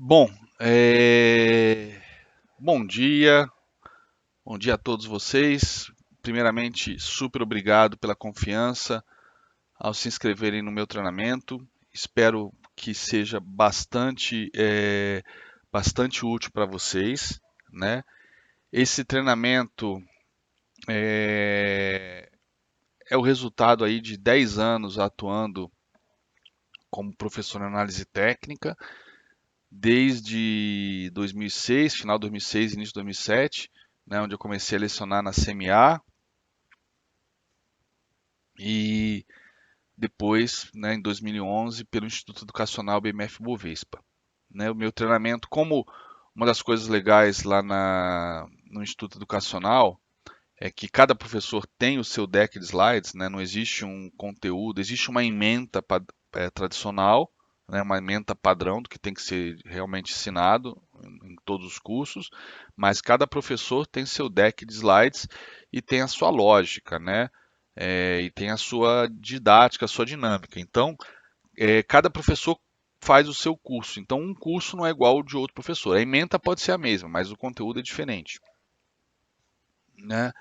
Bom, bom dia a todos vocês. Primeiramente, super obrigado pela confiança ao se inscreverem no meu treinamento. Espero que seja bastante útil para vocês, né? Esse treinamento é, é o resultado aí de 10 anos atuando como professor em análise técnica, desde 2006, final de 2006, início de 2007, né, onde eu comecei a lecionar na CMA e depois, né, em 2011, pelo Instituto Educacional BMF Bovespa. Né, o meu treinamento, como uma das coisas legais lá no Instituto Educacional, é que cada professor tem o seu deck de slides, né, não existe um conteúdo, existe uma ementa tradicional, né, uma ementa padrão do que tem que ser realmente ensinado em todos os cursos, mas cada professor tem seu deck de slides e tem a sua lógica, né? E tem a sua didática, a sua dinâmica. Então, cada professor faz o seu curso. Então, um curso não é igual ao de outro professor. A ementa pode ser a mesma, mas o conteúdo é diferente, né?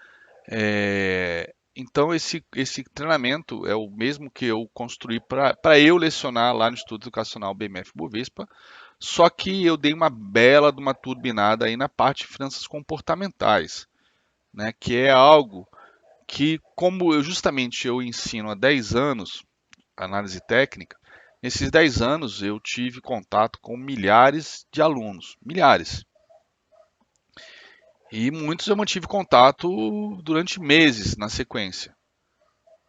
Então, esse treinamento é o mesmo que eu construí para eu lecionar lá no Instituto Educacional BMF Bovespa, só que eu dei uma bela de uma turbinada aí na parte de finanças comportamentais, né? Que é algo que, como eu ensino há 10 anos análise técnica, nesses 10 anos eu tive contato com milhares de alunos, milhares. E muitos eu mantive contato durante meses na sequência.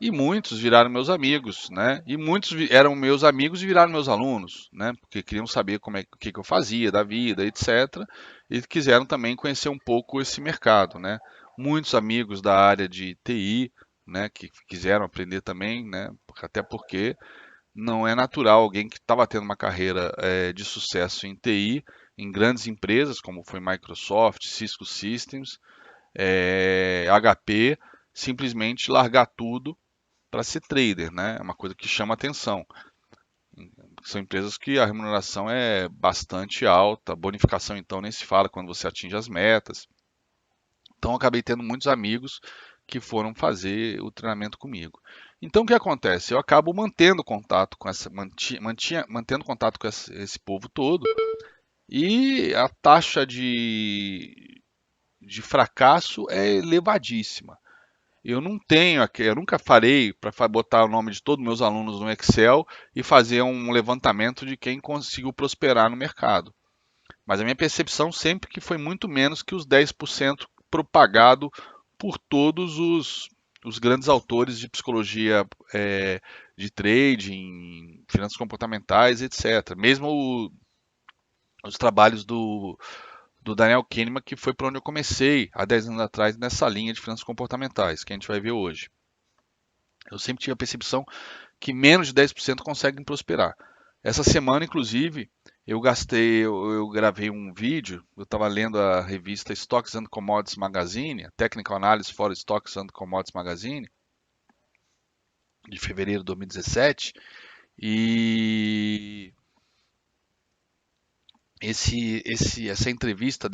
E muitos viraram meus amigos, né? E muitos eram meus amigos e viraram meus alunos, né? Porque queriam saber o que eu fazia da vida, etc. E quiseram também conhecer um pouco esse mercado, né? Muitos amigos da área de TI, né? Que quiseram aprender também, né? Até porque não é natural alguém que estava tendo uma carreira de sucesso em TI, em grandes empresas como foi Microsoft, Cisco Systems, HP, simplesmente largar tudo para ser trader, né? É uma coisa que chama atenção. São empresas que a remuneração é bastante alta, bonificação então nem se fala quando você atinge as metas. Então eu acabei tendo muitos amigos que foram fazer o treinamento comigo. Então o que acontece? Eu acabo mantendo contato com mantendo contato com esse povo todo e a taxa de fracasso é elevadíssima. Eu não tenho aqui, eu nunca farei para botar o nome de todos os meus alunos no Excel e fazer um levantamento de quem conseguiu prosperar no mercado. Mas a minha percepção sempre que foi muito menos que os 10% propagado por todos os grandes autores de psicologia de trading, finanças comportamentais, etc. Mesmo os trabalhos do Daniel Kahneman, que foi para onde eu comecei há 10 anos atrás nessa linha de finanças comportamentais, que a gente vai ver hoje. Eu sempre tive a percepção que menos de 10% conseguem prosperar. Essa semana, inclusive, eu gravei um vídeo, eu estava lendo a revista Stocks and Commodities Magazine, a Technical Analysis for Stocks and Commodities Magazine, de fevereiro de 2017, e essa entrevista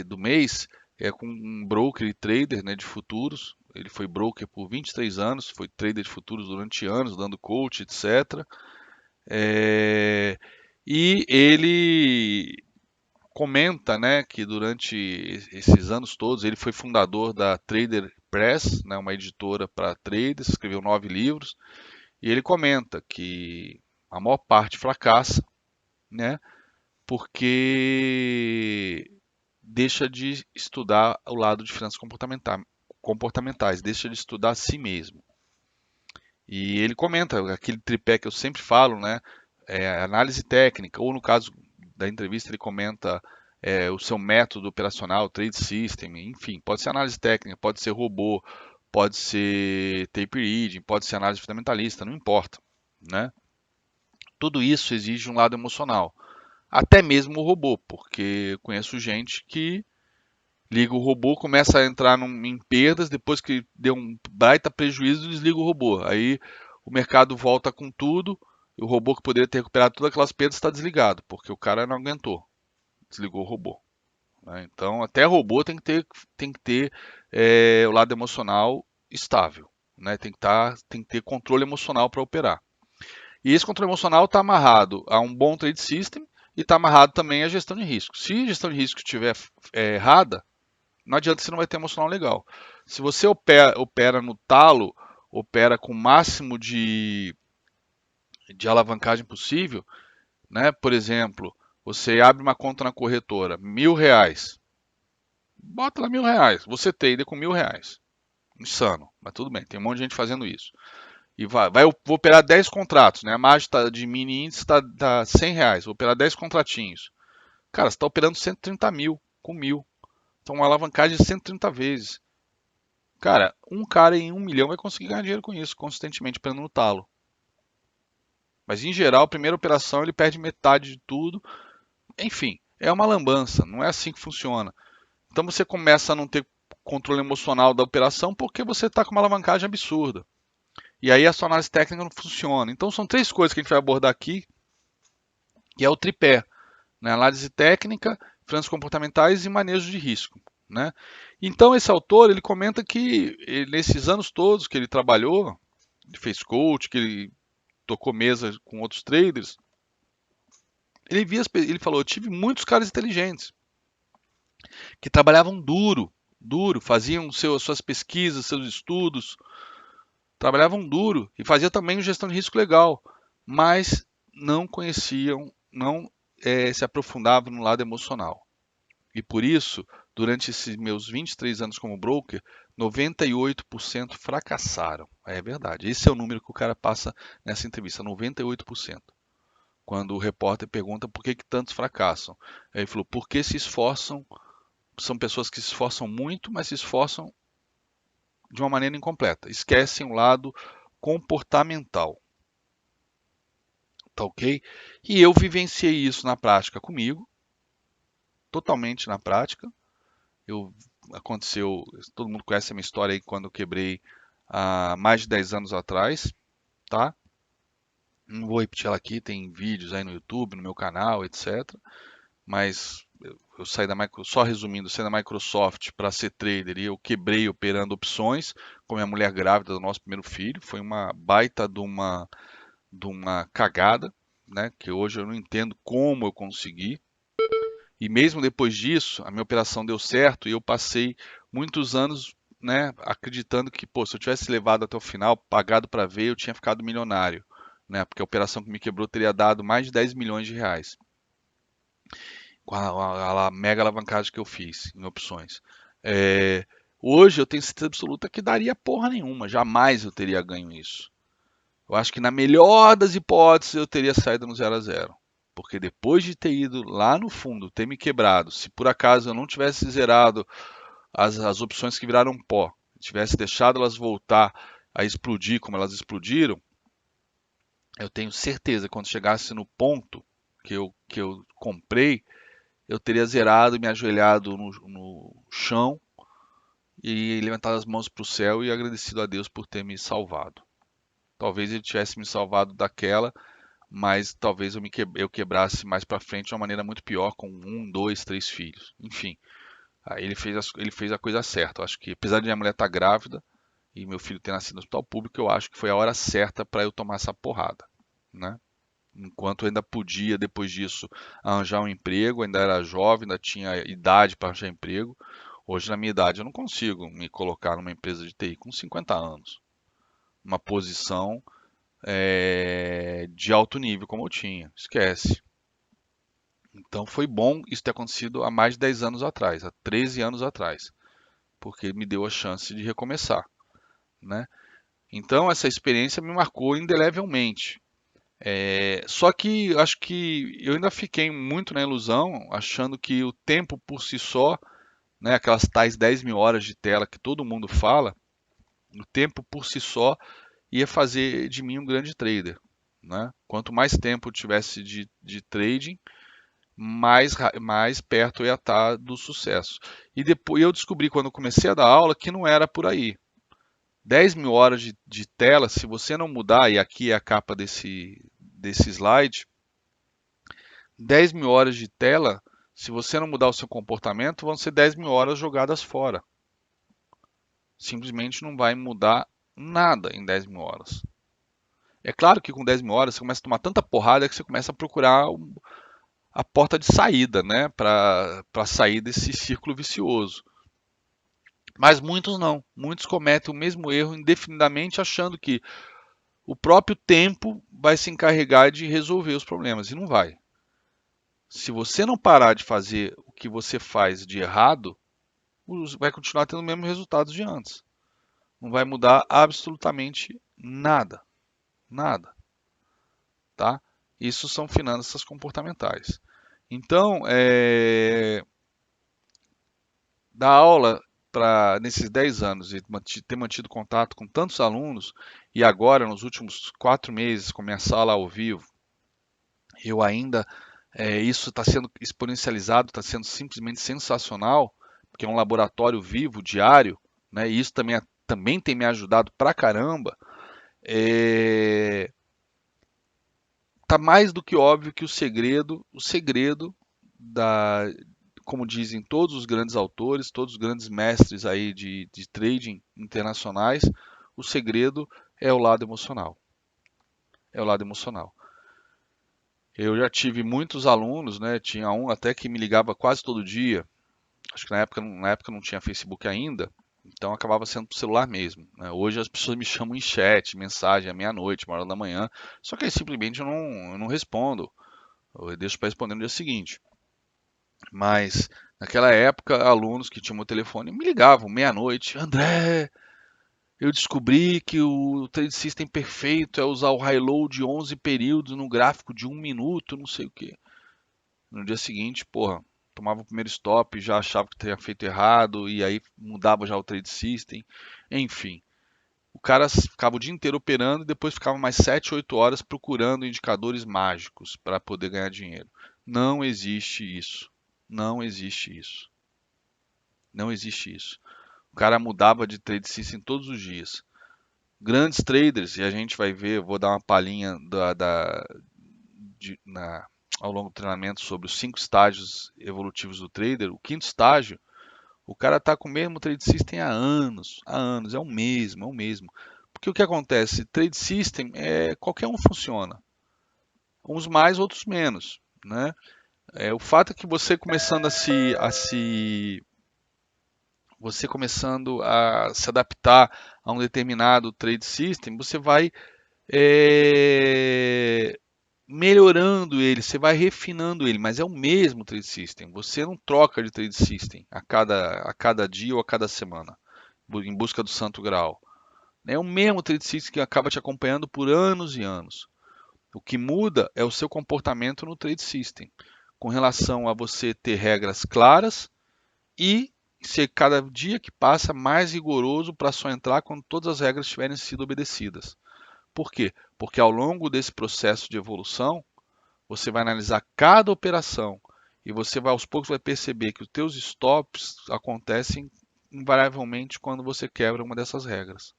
do mês é com um broker e trader, né, de futuros. Ele foi broker por 23 anos, foi trader de futuros durante anos, dando coach, etc. É, e ele comenta, né, que durante esses anos todos ele foi fundador da Trader Press, né, uma editora para traders, escreveu 9 livros, e ele comenta que a maior parte fracassa, né, porque deixa de estudar o lado de finanças comportamentais, deixa de estudar a si mesmo. E ele comenta aquele tripé que eu sempre falo, né? Análise técnica, ou no caso da entrevista ele comenta o seu método operacional, trade system, enfim, pode ser análise técnica, pode ser robô, pode ser tape reading, pode ser análise fundamentalista, não importa, né? Tudo isso exige um lado emocional, até mesmo o robô, porque eu conheço gente que liga o robô, começa a entrar em perdas, depois que deu um baita prejuízo, desliga o robô. Aí o mercado volta com tudo, e o robô que poderia ter recuperado todas aquelas perdas está desligado, porque o cara não aguentou. desligou o robô. Né? Então, até robô tem que ter o lado emocional estável. Né? Tem que ter controle emocional para operar. E esse controle emocional está amarrado a um bom trade system e está amarrado também à gestão de risco. Se a gestão de risco estiver errada, não adianta, você não vai ter emocional legal. Se você opera no talo, opera com o máximo de alavancagem possível, né? Por exemplo, você abre uma conta na corretora, R$ 1.000, bota lá R$ 1.000, você trader com R$ 1.000. Insano, mas tudo bem, tem um monte de gente fazendo isso. E vou operar 10 contratos, né? A margem de mini índice está R$ 100, vou operar 10 contratinhos. Cara, você está operando 130 mil com 1.000. Então, uma alavancagem de 130 vezes. Cara, um cara em 1 milhão vai conseguir ganhar dinheiro com isso, consistentemente, operando no talo. Mas, em geral, a primeira operação ele perde metade de tudo. Enfim, é uma lambança, não é assim que funciona. Então, você começa a não ter controle emocional da operação porque você está com uma alavancagem absurda. E aí a sua análise técnica não funciona. Então, são 3 coisas que a gente vai abordar aqui, que é o tripé, né? Análise técnica, finanças comportamentais e manejo de risco. Né? Então, esse autor ele comenta que nesses anos todos que ele trabalhou, ele fez coach, que ele tocou mesa com outros traders, ele falou: eu tive muitos caras inteligentes que trabalhavam duro, faziam suas pesquisas, seus estudos, trabalhavam duro e faziam também gestão de risco legal, mas não conheciam, não se aprofundavam no lado emocional. E por isso, durante esses meus 23 anos como broker, 98% fracassaram. É verdade. Esse é o número que o cara passa nessa entrevista, 98%. Quando o repórter pergunta por que tantos fracassam. Ele falou, porque se esforçam, são pessoas que se esforçam muito, mas se esforçam de uma maneira incompleta. Esquecem o lado comportamental. Tá ok? E eu vivenciei isso na prática comigo, totalmente na prática. Aconteceu, todo mundo conhece a minha história aí quando eu quebrei há mais de 10 anos atrás, tá? Não vou repetir ela aqui, tem vídeos aí no YouTube, no meu canal, etc. Mas eu saí da Microsoft, só resumindo, saí da Microsoft para ser trader e eu quebrei operando opções com minha mulher grávida do nosso primeiro filho. Foi uma baita de uma cagada, né? Que hoje eu não entendo como eu consegui. E mesmo depois disso, a minha operação deu certo e eu passei muitos anos, né, acreditando que, pô, se eu tivesse levado até o final, pagado para ver, eu tinha ficado milionário, né? Porque a operação que me quebrou teria dado mais de 10 milhões de reais com a mega alavancagem que eu fiz em opções. É, hoje eu tenho certeza absoluta que daria porra nenhuma, jamais eu teria ganho isso. Eu acho que na melhor das hipóteses eu teria saído no 0 a 0. Porque depois de ter ido lá no fundo, ter me quebrado, se por acaso eu não tivesse zerado as opções que viraram pó, tivesse deixado elas voltar a explodir como elas explodiram, eu tenho certeza que quando chegasse no ponto que eu comprei, eu teria zerado e me ajoelhado no chão e levantado as mãos para o céu e agradecido a Deus por ter me salvado. Talvez ele tivesse me salvado daquela, mas talvez eu quebrasse mais para frente de uma maneira muito pior, com 1, 2, 3 filhos. Enfim, aí ele fez a coisa certa. Eu acho que, apesar de minha mulher estar grávida e meu filho ter nascido no hospital público, eu acho que foi a hora certa para eu tomar essa porrada, né? Enquanto eu ainda podia, depois disso, arranjar um emprego, ainda era jovem, ainda tinha idade para arranjar emprego. Hoje, na minha idade, eu não consigo me colocar numa empresa de TI com 50 anos, uma posição de alto nível como eu tinha. Esquece. Então foi bom isso ter acontecido há mais de 10 anos atrás, há 13 anos atrás, porque me deu a chance de recomeçar, né? Então essa experiência me marcou indelevelmente. Só que acho que eu ainda fiquei muito na ilusão, achando que o tempo por si só, né, aquelas tais 10 mil horas de tela que todo mundo fala, o tempo por si só ia fazer de mim um grande trader. Né? Quanto mais tempo eu tivesse de trading, mais perto eu ia estar do sucesso. E depois eu descobri, quando eu comecei a dar aula, que não era por aí. 10 mil horas de tela, se você não mudar, e aqui é a capa desse slide, 10 mil horas de tela Se você não mudar o seu comportamento, vão ser 10 mil horas jogadas fora. Simplesmente não vai mudar nada em 10 mil horas. É claro que com 10 mil horas você começa a tomar tanta porrada que você começa a procurar a porta de saída, né? Para sair desse círculo vicioso. Mas muitos não. Muitos cometem o mesmo erro indefinidamente, achando que o próprio tempo vai se encarregar de resolver os problemas. E não vai. Se você não parar de fazer o que você faz de errado, vai continuar tendo os mesmos resultados de antes. Não vai mudar absolutamente nada. Nada. Tá? Isso são finanças comportamentais. Então, dar aula para nesses 10 anos e ter mantido contato com tantos alunos, e agora, nos últimos 4 meses, com minha sala ao vivo, eu ainda, isso está sendo exponencializado, está sendo simplesmente sensacional, porque é um laboratório vivo, diário, né, e isso também tem me ajudado pra caramba. Tá mais do que óbvio que o segredo da, como dizem todos os grandes autores, todos os grandes mestres aí de trading internacionais, o segredo é o lado emocional. É o lado emocional. Eu já tive muitos alunos, né? Tinha um até que me ligava quase todo dia. Acho que na época não tinha Facebook ainda, então acabava sendo por celular mesmo, né? Hoje as pessoas me chamam em chat, mensagem à meia-noite, 1 hora da manhã, só que aí simplesmente eu não respondo. Eu deixo para responder no dia seguinte. Mas naquela época, alunos que tinham meu telefone me ligavam meia-noite. André, eu descobri que o trade system perfeito é usar o high-low de 11 períodos no gráfico de 1 minuto, não sei o quê. No dia seguinte, porra, tomava o primeiro stop, já achava que tinha feito errado, e aí mudava já o trade system. Enfim, o cara ficava o dia inteiro operando e depois ficava mais 7, 8 horas procurando indicadores mágicos para poder ganhar dinheiro. Não existe isso. Não existe isso. Não existe isso. O cara mudava de trade system todos os dias. Grandes traders, e a gente vai ver, vou dar uma palhinha ao longo do treinamento sobre os 5 estágios evolutivos do trader. O quinto estágio, o cara está com o mesmo trade system há anos, é o mesmo. Porque o que acontece? Trade system, qualquer um funciona. Uns mais, outros menos, né? O fato é que você começando a se adaptar a um determinado trade system, você vai é, melhorando ele, você vai refinando ele, mas é o mesmo trade system. Você não troca de trade system a cada dia ou a cada semana, em busca do santo grau. É o mesmo trade system que acaba te acompanhando por anos e anos. O que muda é o seu comportamento no trade system, com relação a você ter regras claras e ser cada dia que passa mais rigoroso para só entrar quando todas as regras tiverem sido obedecidas. Por quê? Porque ao longo desse processo de evolução, você vai analisar cada operação e você vai aos poucos vai perceber que os teus stops acontecem invariavelmente quando você quebra uma dessas regras.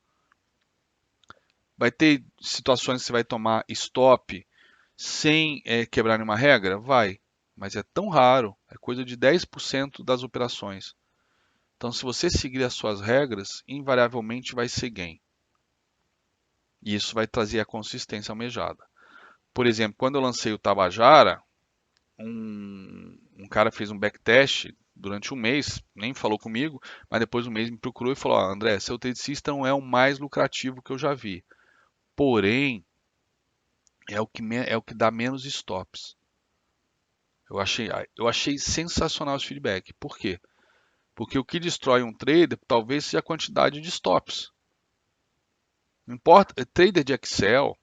Vai ter situações que você vai tomar stop sem quebrar nenhuma regra? Vai, mas é tão raro, é coisa de 10% das operações. Então, se você seguir as suas regras, invariavelmente vai ser gain. E isso vai trazer a consistência almejada. Por exemplo, quando eu lancei o Tabajara, um cara fez um backtest durante um mês, nem falou comigo, mas depois de um mês me procurou e falou: André, seu trade system não é o mais lucrativo que eu já vi. Porém, é o que dá menos stops. Eu achei sensacional esse feedback. Por quê? Porque o que destrói um trader talvez seja a quantidade de stops. Não importa, trader de Excel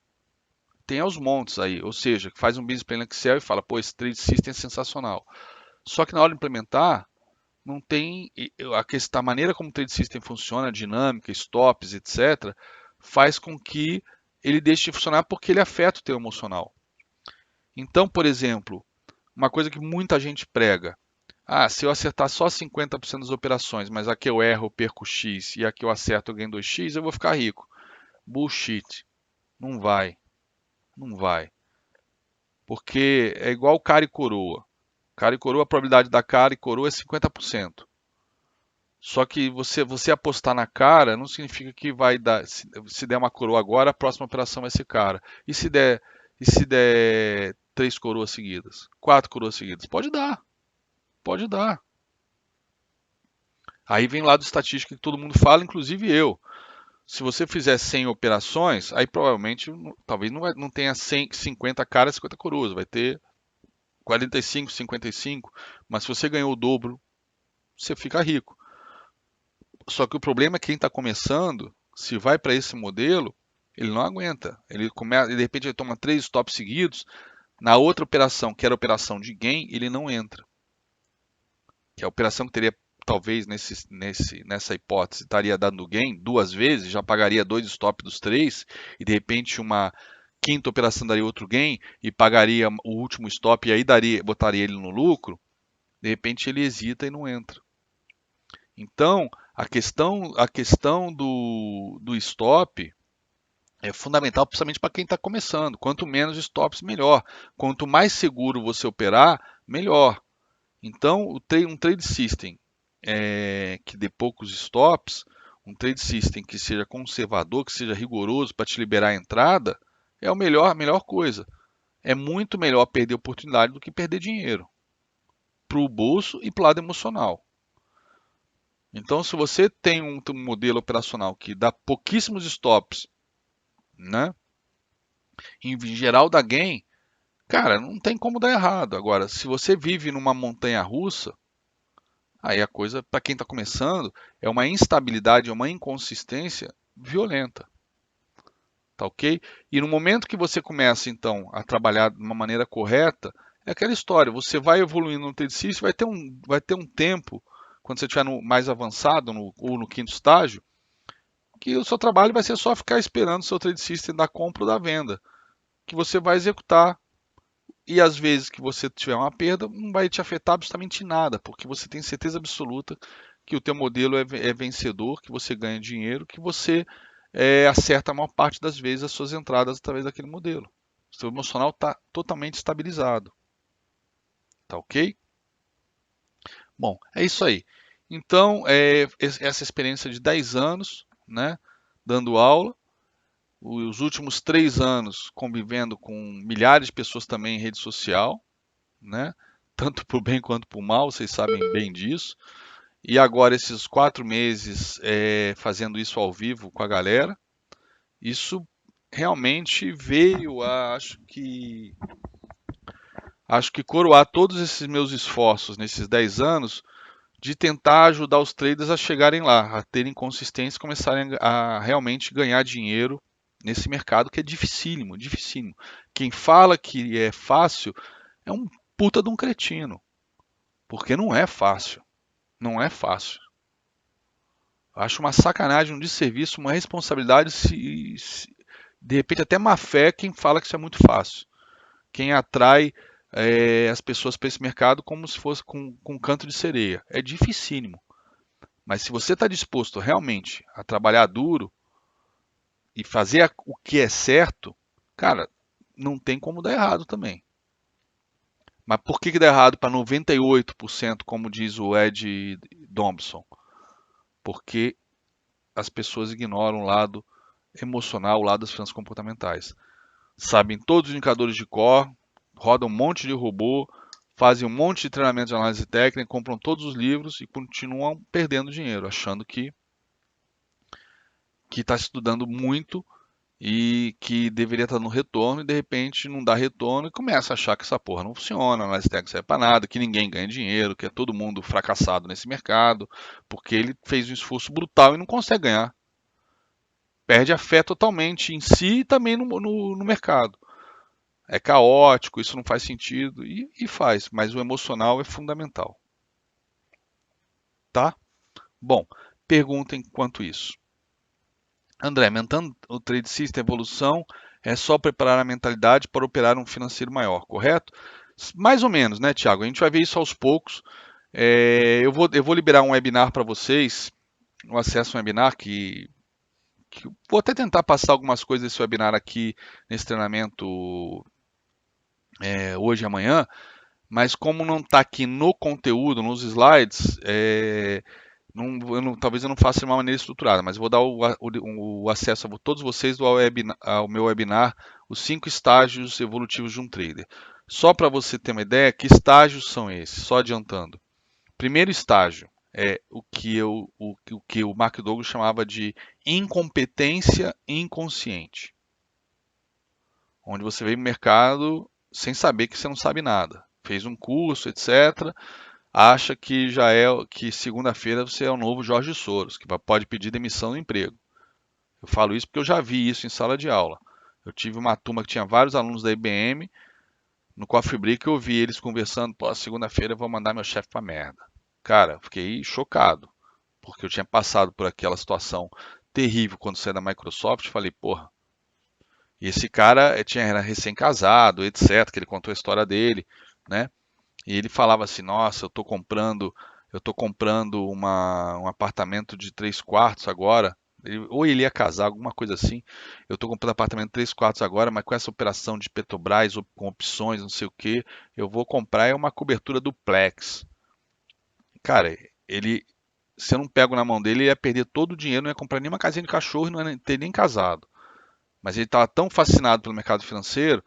tem aos montes aí, ou seja, faz um business plan no Excel e fala, pô, esse trade system é sensacional. Só que na hora de implementar, não tem a maneira como o trade system funciona, dinâmica, stops, etc, faz com que ele deixe de funcionar porque ele afeta o teu emocional. Então, por exemplo, uma coisa que muita gente prega, se eu acertar só 50% das operações, mas aqui eu erro, eu perco X, e aqui eu acerto, eu ganho 2x, eu vou ficar rico. Bullshit. Não vai. Não vai. Porque é igual cara e coroa. Cara e coroa, a probabilidade da cara e coroa é 50%. Só que você apostar na cara não significa que vai dar. Se der uma coroa agora, a próxima operação vai ser cara. E se der 3 coroas seguidas? 4 coroas seguidas? Pode dar. Aí vem lá do estatística que todo mundo fala, inclusive eu. Se você fizer 100 operações, aí provavelmente, talvez não tenha 100, 50 caras, 50 coroas, vai ter 45, 55. Mas se você ganhou o dobro, você fica rico. Só que o problema é que quem está começando, se vai para esse modelo, ele não aguenta. Ele começa, de repente ele toma 3 stops seguidos, na outra operação, que era a operação de gain, ele não entra. Que a operação que teria, talvez nessa hipótese, estaria dando gain 2 vezes, já pagaria 2 stops dos 3, e de repente uma quinta operação daria outro gain e pagaria o último stop e aí botaria ele no lucro, de repente ele hesita e não entra. Então, a questão do stop é fundamental, principalmente para quem está começando. Quanto menos stops, melhor. Quanto mais seguro você operar, melhor. Então, um trade system que dê poucos stops, um trade system que seja conservador, que seja rigoroso para te liberar a entrada, é a melhor coisa. É muito melhor perder oportunidade do que perder dinheiro para o bolso e para o lado emocional. Então, se você tem um modelo operacional que dá pouquíssimos stops, né? Em geral dá gain, cara, não tem como dar errado. Agora, se você vive numa montanha russa, aí a coisa, para quem está começando, é uma instabilidade, é uma inconsistência violenta. Tá ok? E no momento que você começa, então, a trabalhar de uma maneira correta, é aquela história, você vai evoluindo no trade system, vai ter um tempo, quando você estiver mais avançado, ou no quinto estágio, que o seu trabalho vai ser só ficar esperando o seu trade system da compra ou da venda, que você vai executar. E às vezes que você tiver uma perda, não vai te afetar absolutamente nada, porque você tem certeza absoluta que o teu modelo é vencedor, que você ganha dinheiro, que você acerta a maior parte das vezes as suas entradas através daquele modelo. O seu emocional está totalmente estabilizado. Tá ok? Bom, é isso aí. Então, essa experiência de 10 anos, né, dando aula, os últimos 3 anos convivendo com milhares de pessoas também em rede social, né? Tanto para o bem quanto para o mal, vocês sabem bem disso. E agora esses 4 meses fazendo isso ao vivo com a galera, isso realmente veio acho que coroar todos esses meus esforços nesses 10 anos de tentar ajudar os traders a chegarem lá, a terem consistência e começarem a realmente ganhar dinheiro nesse mercado que é dificílimo, dificílimo. Quem fala que é fácil é um puta de um cretino, porque não é fácil. Não é fácil. Acho uma sacanagem, um desserviço, uma responsabilidade, de repente até má fé quem fala que isso é muito fácil. Quem atrai as pessoas para esse mercado como se fosse com um canto de sereia. É dificílimo. Mas se você está disposto realmente a trabalhar duro e fazer o que é certo, cara, não tem como dar errado também. Mas por que dá errado para 98%, como diz o Ed Thompson? Porque as pessoas ignoram o lado emocional, o lado das finanças comportamentais. Sabem todos os indicadores de cor, rodam um monte de robô, fazem um monte de treinamento de análise técnica, compram todos os livros e continuam perdendo dinheiro, achando que está estudando muito e que deveria estar no retorno e de repente não dá retorno e começa a achar que essa porra não funciona, a análise técnica não serve para nada, que ninguém ganha dinheiro, que é todo mundo fracassado nesse mercado, porque ele fez um esforço brutal e não consegue ganhar. Perde a fé totalmente em si e também no mercado. É caótico, isso não faz sentido e faz, mas o emocional é fundamental, tá? Bom, pergunta enquanto isso. André, mentando o Trade System evolução é só preparar a mentalidade para operar um financeiro maior, correto? Mais ou menos, né, Thiago? A gente vai ver isso aos poucos. Eu vou liberar um webinar para vocês, um acesso a um webinar que vou até tentar passar algumas coisas desse webinar aqui nesse treinamento hoje e amanhã, Mas como não está aqui no conteúdo, nos slides, talvez eu não faça de uma maneira estruturada, mas eu vou dar o acesso a todos vocês ao meu webinar, os 5 estágios evolutivos de um trader. Só para você ter uma ideia, que estágios são esses? Só adiantando. Primeiro estágio é o que o Mark Douglas chamava de incompetência inconsciente, onde você veio no mercado sem saber que você não sabe nada. Fez um curso, etc. Acha que já é que segunda-feira você é o novo Jorge Soros, que pode pedir demissão do emprego. Eu falo isso porque eu já vi isso em sala de aula. Eu tive uma turma que tinha vários alunos da IBM, no Coffee Break eu vi eles conversando, pô, segunda-feira eu vou mandar meu chefe pra merda. Cara, eu fiquei chocado, porque eu tinha passado por aquela situação terrível quando saí da Microsoft, falei, porra, e esse cara era recém-casado, etc, que ele contou a história dele, né? E ele falava assim, nossa, eu tô comprando um apartamento de 3 quartos agora. Ou ele ia casar, alguma coisa assim. Eu tô comprando apartamento de 3 quartos agora, mas com essa operação de Petrobras, com opções, não sei o que, eu vou comprar uma cobertura duplex. Cara, se eu não pego na mão dele, ele ia perder todo o dinheiro, não ia comprar nenhuma casinha de cachorro, não ia ter nem casado. Mas ele estava tão fascinado pelo mercado financeiro,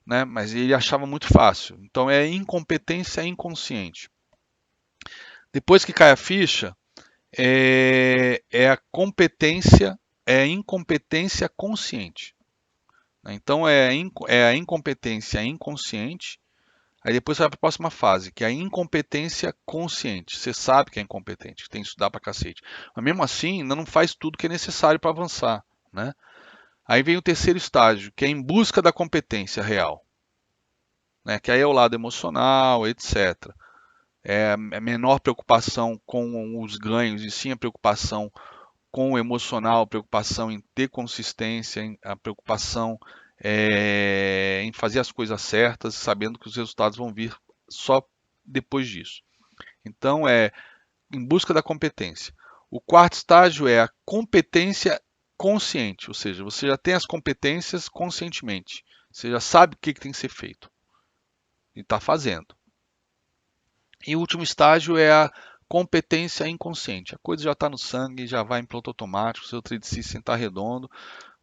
né? Mas ele achava muito fácil. Então é incompetência inconsciente. Depois que cai a ficha, é a competência, é a incompetência consciente. Então é a incompetência inconsciente. Aí depois você vai para a próxima fase, que é a incompetência consciente. Você sabe que é incompetente, que tem que estudar pra cacete. Mas mesmo assim, ainda não faz tudo que é necessário para avançar, né? Aí vem o terceiro estágio, que é em busca da competência real, né? Que aí é o lado emocional, etc. É a menor preocupação com os ganhos e sim a preocupação com o emocional, a preocupação em ter consistência, a preocupação em fazer as coisas certas, sabendo que os resultados vão vir só depois disso. Então, é em busca da competência. O quarto estágio é a competência consciente, ou seja, você já tem as competências conscientemente. Você já sabe o que tem que ser feito e está fazendo. E o último estágio é a competência inconsciente. A coisa já está no sangue, já vai em piloto automático, seu trade system está redondo,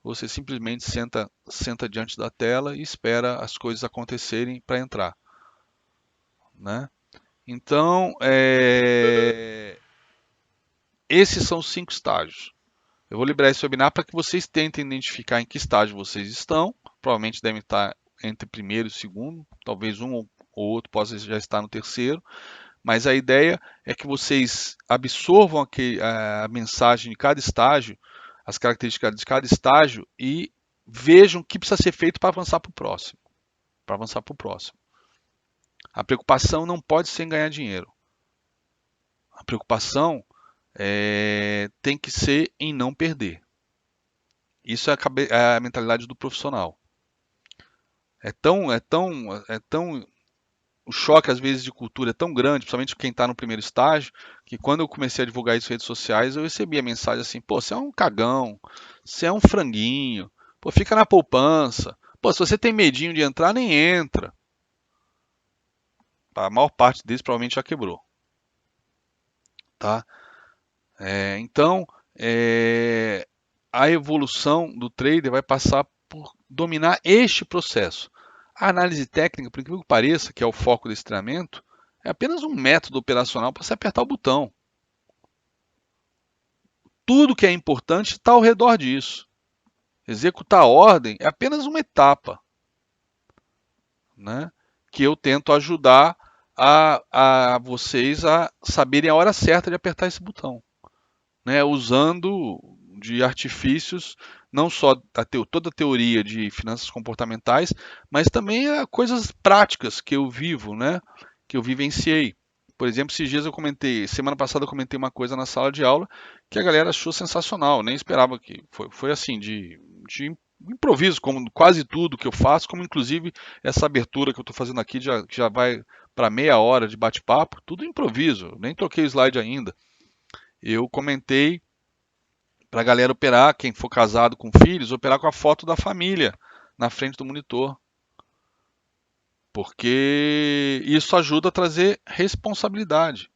você simplesmente senta diante da tela e espera as coisas acontecerem para entrar, né? Então, esses são os 5 estágios. Eu vou liberar esse webinar para que vocês tentem identificar em que estágio vocês estão. Provavelmente devem estar entre primeiro e segundo, talvez um ou outro possa já estar no terceiro. Mas a ideia é que vocês absorvam a mensagem de cada estágio, as características de cada estágio e vejam o que precisa ser feito para avançar para o próximo. Para avançar para o próximo. A preocupação não pode ser em ganhar dinheiro. A preocupação tem que ser em não perder. Isso é a mentalidade do profissional. O choque às vezes de cultura é tão grande, principalmente quem está no primeiro estágio, que quando eu comecei a divulgar isso nas redes sociais, eu recebi a mensagem assim, pô, você é um cagão, você é um franguinho, pô, fica na poupança, pô, se você tem medinho de entrar, nem entra. A maior parte deles provavelmente já quebrou, tá? Então, a evolução do trader vai passar por dominar este processo. A análise técnica, por incrível que pareça, que é o foco desse treinamento, é apenas um método operacional para você apertar o botão. Tudo que é importante está ao redor disso. Executar a ordem é apenas uma etapa, né? Que eu tento ajudar a vocês a saberem a hora certa de apertar esse botão, né? Usando de artifícios não só toda a teoria de finanças comportamentais, mas também coisas práticas que eu vivo, né? Que eu vivenciei. Por exemplo, esses dias semana passada eu comentei uma coisa na sala de aula que a galera achou sensacional, nem esperava que foi assim de improviso, como quase tudo que eu faço, como inclusive essa abertura que eu estou fazendo aqui que já vai para meia hora de bate-papo, tudo improviso, nem troquei o slide ainda. Eu comentei para a galera operar, quem for casado com filhos, operar com a foto da família na frente do monitor. porque isso ajuda a trazer responsabilidade.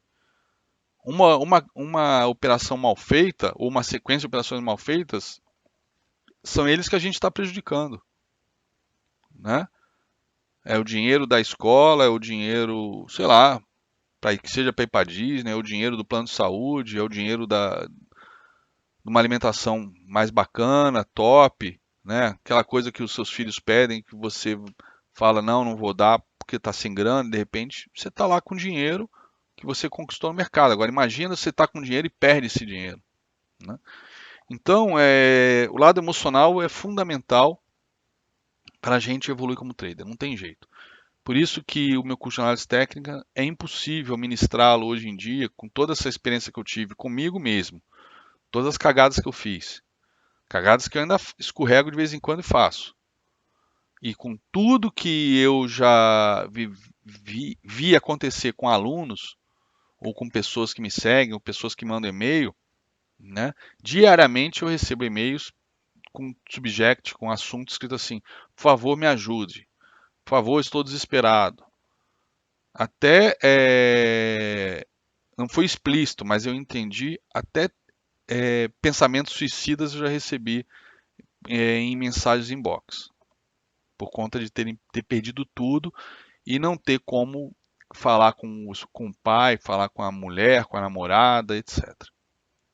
Uma operação mal feita, ou uma sequência de operações mal feitas, são eles que a gente está prejudicando, né? É o dinheiro da escola, é o dinheiro, sei lá, que seja para ir para Disney, é o dinheiro do plano de saúde, é o dinheiro de uma alimentação mais bacana, top, né? Aquela coisa que os seus filhos pedem, que você fala, não, não vou dar porque está sem grana, de repente você está lá com dinheiro que você conquistou no mercado. Agora imagina você está com dinheiro e perde esse dinheiro, né? Então, o lado emocional é fundamental para a gente evoluir como trader, não tem jeito. Por isso que o meu curso de análise técnica é impossível ministrá-lo hoje em dia com toda essa experiência que eu tive comigo mesmo, todas as cagadas que eu fiz, cagadas que eu ainda escorrego de vez em quando e faço. E com tudo que eu já vi acontecer com alunos, ou com pessoas que me seguem, ou pessoas que mandam e-mail, né? Diariamente eu recebo e-mails com subject, com assunto escrito assim: por favor, me ajude. Por favor, estou desesperado. Até não foi explícito, mas eu entendi. Até pensamentos suicidas eu já recebi em mensagens inbox, por conta de ter perdido tudo e não ter como falar com o pai, falar com a mulher, com a namorada, etc.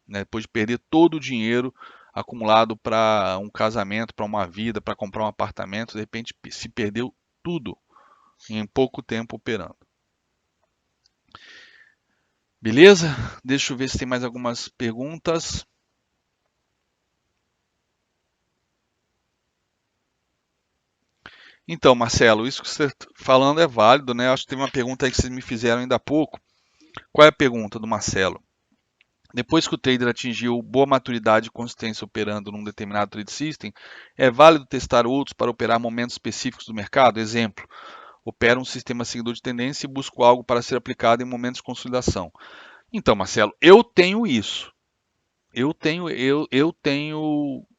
Né? Depois de perder todo o dinheiro acumulado para um casamento, para uma vida, para comprar um apartamento, de repente se perdeu tudo em pouco tempo operando. Beleza? Deixa eu ver se tem mais algumas perguntas. Então, Marcelo, isso que você está falando é válido, né? Acho que teve uma pergunta aí que vocês me fizeram ainda há pouco. Qual é a pergunta do Marcelo? Depois que o trader atingiu boa maturidade e consistência operando num determinado trade system, é válido testar outros para operar momentos específicos do mercado? Exemplo, opero um sistema seguidor de tendência e busco algo para ser aplicado em momentos de consolidação. Então, Marcelo, eu tenho isso. Eu tenho,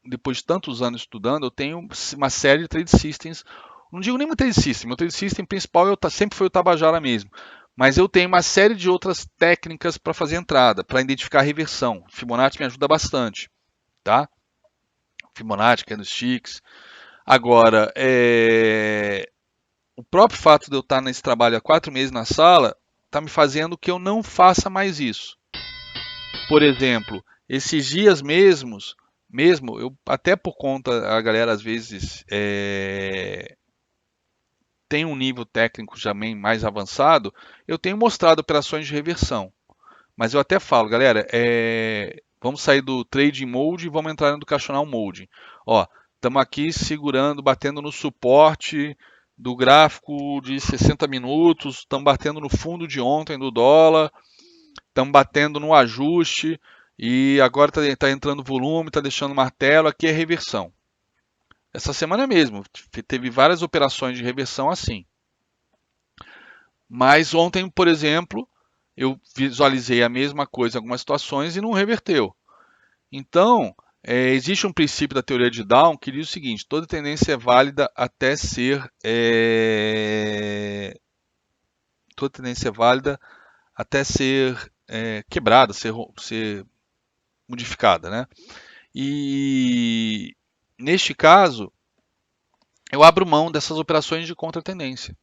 depois de tantos anos estudando, eu tenho uma série de trade systems. Não digo nem uma trade system, meu trade system principal sempre foi o Tabajara mesmo. Mas eu tenho uma série de outras técnicas para fazer entrada, para identificar a reversão. Fibonacci me ajuda bastante, tá? Fibonacci, candlesticks. Agora, o próprio fato de eu estar nesse trabalho há 4 meses na sala está me fazendo que eu não faça mais isso. Por exemplo, esses dias mesmo, eu até por conta, a galera às vezes tem um nível técnico já bem mais avançado, eu tenho mostrado operações de reversão. Mas eu até falo, galera, vamos sair do trading mode e vamos entrar no educational mode. Ó, estamos aqui segurando, batendo no suporte do gráfico de 60 minutos, estamos batendo no fundo de ontem do dólar, estamos batendo no ajuste e agora está entrando volume, está deixando martelo, aqui é reversão. Essa semana mesmo, teve várias operações de reversão assim. Mas ontem, por exemplo, eu visualizei a mesma coisa em algumas situações e não reverteu. Então, existe um princípio da teoria de Down que diz o seguinte: toda tendência é válida até ser toda tendência é válida até ser quebrada, ser modificada, né? E neste caso, eu abro mão dessas operações de contra-tendência.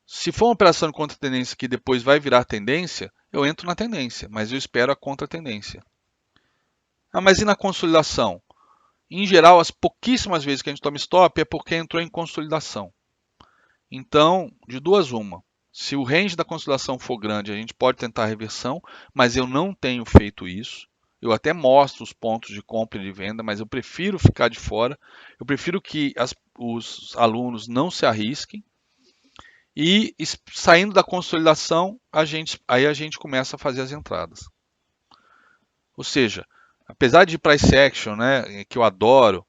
Se for uma operação de contra-tendência que depois vai virar tendência, eu entro na tendência, mas eu espero a contra-tendência. Ah, mas e na consolidação? Em geral, as pouquíssimas vezes que a gente toma stop é porque entrou em consolidação. Então, de duas uma. Se o range da consolidação for grande, a gente pode tentar reversão, mas eu não tenho feito isso. Eu até mostro os pontos de compra e de venda, mas eu prefiro ficar de fora. Eu prefiro que os alunos não se arrisquem. E saindo da consolidação, aí a gente começa a fazer as entradas. Ou seja, apesar de price action, né, que eu adoro,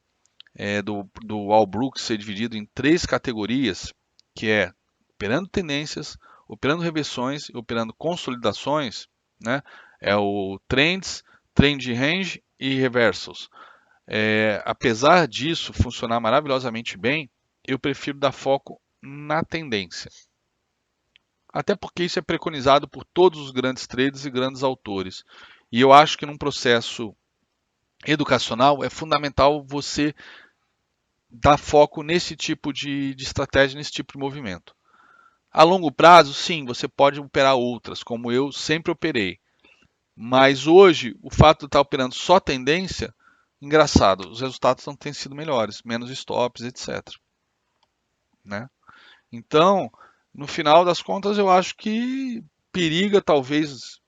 do All Brooks ser dividido em 3 categorias, que é operando tendências, operando reversões e operando consolidações, né, é o trends, trend range e reversals. Apesar disso funcionar maravilhosamente bem, eu prefiro dar foco na tendência. Até porque isso é preconizado por todos os grandes traders e grandes autores. E eu acho que num processo educacional é fundamental você dar foco nesse tipo de estratégia, nesse tipo de movimento. A longo prazo, sim, você pode operar outras, como eu sempre operei. Mas hoje, o fato de estar operando só tendência, engraçado, os resultados não têm sido melhores, menos stops, etc. Né? Então, no final das contas, eu acho que periga, talvez,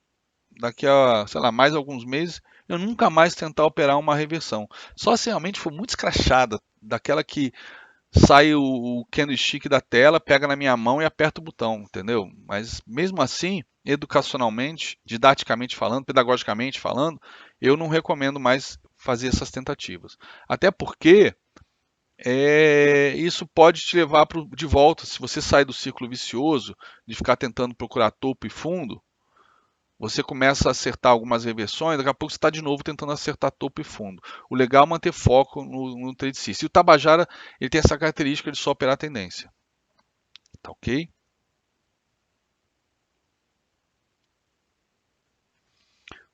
daqui a, sei lá, mais alguns meses, eu nunca mais tentar operar uma reversão. Só se realmente for muito escrachada, daquela que sai o candlestick da tela, pega na minha mão e aperta o botão, entendeu? Mas mesmo assim, educacionalmente, didaticamente falando, pedagogicamente falando, eu não recomendo mais fazer essas tentativas. Até porque isso pode te levar de volta. Se você sai do círculo vicioso de ficar tentando procurar topo e fundo, você começa a acertar algumas reversões, daqui a pouco você está de novo tentando acertar topo e fundo. O legal é manter foco no trade system. E o Tabajara ele tem essa característica de só operar a tendência. Tá ok?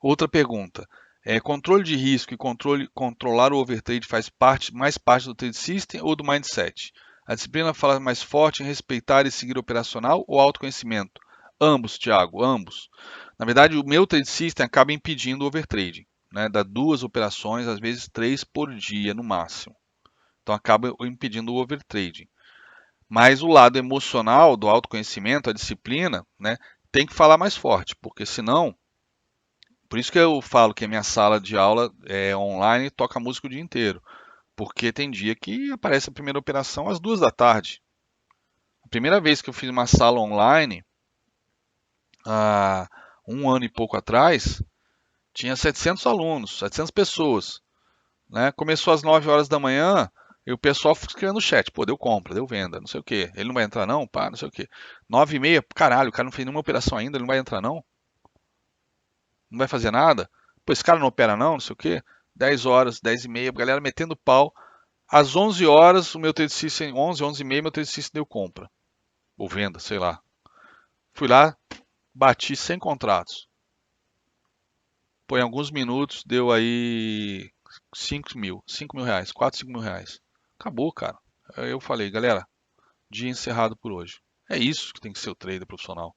Outra pergunta. Controle de risco e controlar o overtrade faz mais parte do trade system ou do mindset? A disciplina fala mais forte em respeitar e seguir o operacional ou autoconhecimento? Ambos, Thiago, ambos. Na verdade, o meu trade system acaba impedindo o overtrading, né? Dá 2 operações, às vezes 3 por dia no máximo. Então acaba impedindo o overtrading. Mas o lado emocional do autoconhecimento, a disciplina, né, tem que falar mais forte, porque senão, por isso que eu falo que a minha sala de aula é online e toca música o dia inteiro, porque tem dia que aparece a primeira operação às 2 da tarde. A primeira vez que eu fiz uma sala online, há um ano e pouco atrás, tinha 700 alunos, 700 pessoas. Né? Começou às 9 horas da manhã e o pessoal escrevendo no chat, pô, deu compra, deu venda, não sei o que. Ele não vai entrar não? Pá, não sei o que. 9h30, caralho, o cara não fez nenhuma operação ainda, ele não vai entrar não? Não vai fazer nada? Pô, esse cara não opera não sei o que. 10 horas, 10h30, a galera metendo pau. Às 11 horas, o meu trade system, 11, 11h30, meu trade system deu compra. Ou venda, sei lá. Fui lá, bati 100 contratos. Pô, em alguns minutos deu aí 5 mil reais, 4, 5 mil reais. Acabou, cara. Aí eu falei, galera, dia encerrado por hoje. É isso que tem que ser o trader profissional.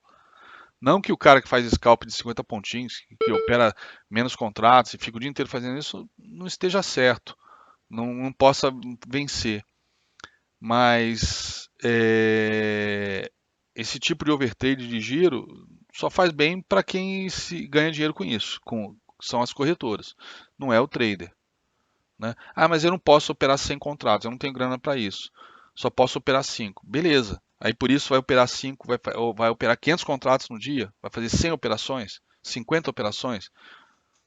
Não que o cara que faz scalp de 50 pontinhos, que opera menos contratos e fica o dia inteiro fazendo isso, não esteja certo, não possa vencer. Mas esse tipo de overtrade de giro só faz bem para quem se ganha dinheiro com isso, são as corretoras, não é o trader. Né? Ah, mas eu não posso operar 100 contratos, eu não tenho grana para isso. Só posso operar 5. Beleza. Aí por isso vai operar 5, vai operar 500 contratos no dia, vai fazer 100 operações, 50 operações.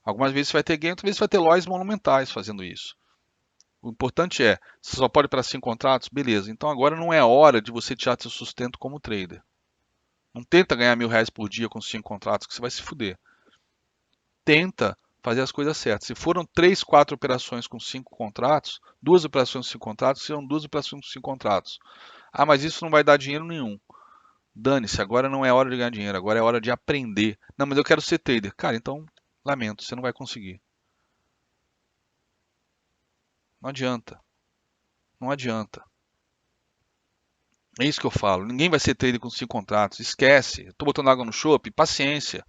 Algumas vezes você vai ter ganho, outras vezes você vai ter lojas monumentais fazendo isso. O importante é, você só pode operar 5 contratos? Beleza. Então agora não é a hora de você tirar seu sustento como trader. Não tenta ganhar R$ 1.000 por dia com 5 contratos, que você vai se fuder. Tenta fazer as coisas certas. Se foram 3, 4 operações com 5 contratos, 2 operações com 5 contratos, serão 2 operações com 5 contratos. Ah, mas isso não vai dar dinheiro nenhum. Dane-se, agora não é hora de ganhar dinheiro, agora é hora de aprender. Não, mas eu quero ser trader. Cara, então, lamento, você não vai conseguir. Não adianta. Não adianta. É isso que eu falo. Ninguém vai ser trader com 5 contratos. Esquece. Estou botando água no chope. Paciência.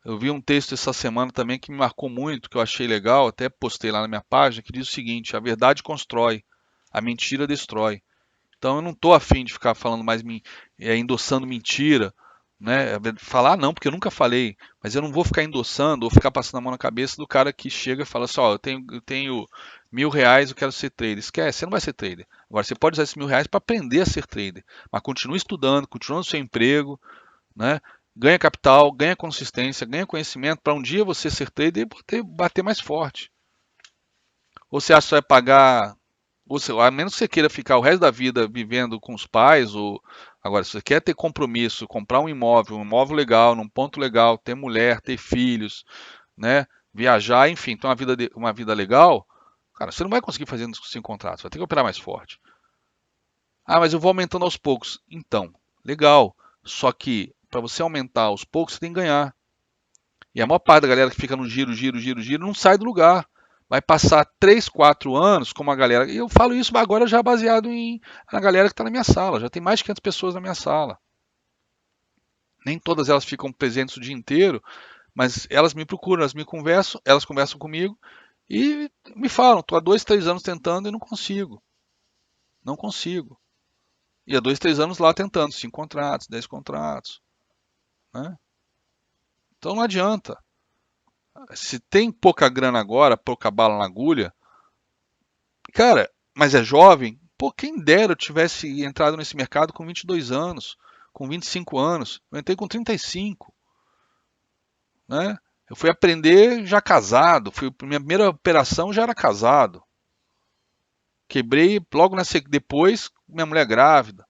Eu vi um texto essa semana também que me marcou muito, que eu achei legal, até postei lá na minha página, que diz o seguinte: a verdade constrói, a mentira destrói. Então eu não estou afim de ficar falando mais, endossando mentira, né? Falar não, porque eu nunca falei, mas eu não vou ficar endossando ou ficar passando a mão na cabeça do cara que chega e fala assim, ó, eu tenho R$ 1.000, eu quero ser trader. Esquece, você não vai ser trader. Agora você pode usar esses R$ 1.000 para aprender a ser trader, mas continue estudando, continue no seu emprego, né? Ganha capital, ganha consistência, ganha conhecimento para um dia você ser trader e bater mais forte. Ou você acha que você vai pagar, a menos que você queira ficar o resto da vida vivendo com os pais, ou agora, se você quer ter compromisso, comprar um imóvel legal, num ponto legal, ter mulher, ter filhos, né? Viajar, enfim, ter uma vida legal, cara, você não vai conseguir fazer isso sem contratos, vai ter que operar mais forte. Ah, mas eu vou aumentando aos poucos. Então, legal. Só que para você aumentar aos poucos, você tem que ganhar. E a maior parte da galera que fica no giro, giro, giro, giro, não sai do lugar. Vai passar 3, 4 anos como a galera. E eu falo isso agora já baseado na galera que está na minha sala. Já tem mais de 500 pessoas na minha sala. Nem todas elas ficam presentes o dia inteiro, mas elas me procuram, elas conversam comigo e me falam: estou há 2, 3 anos tentando e não consigo. Não consigo. E há 2, 3 anos lá tentando, 5 contratos, 10 contratos. Né? Então não adianta. Se tem pouca grana agora, pouca bala na agulha, cara, mas é jovem, pô, quem dera eu tivesse entrado nesse mercado com 22 anos, com 25 anos. Eu entrei com 35, né? Eu fui aprender já casado, minha primeira operação já era casado. Quebrei logo depois, minha mulher grávida.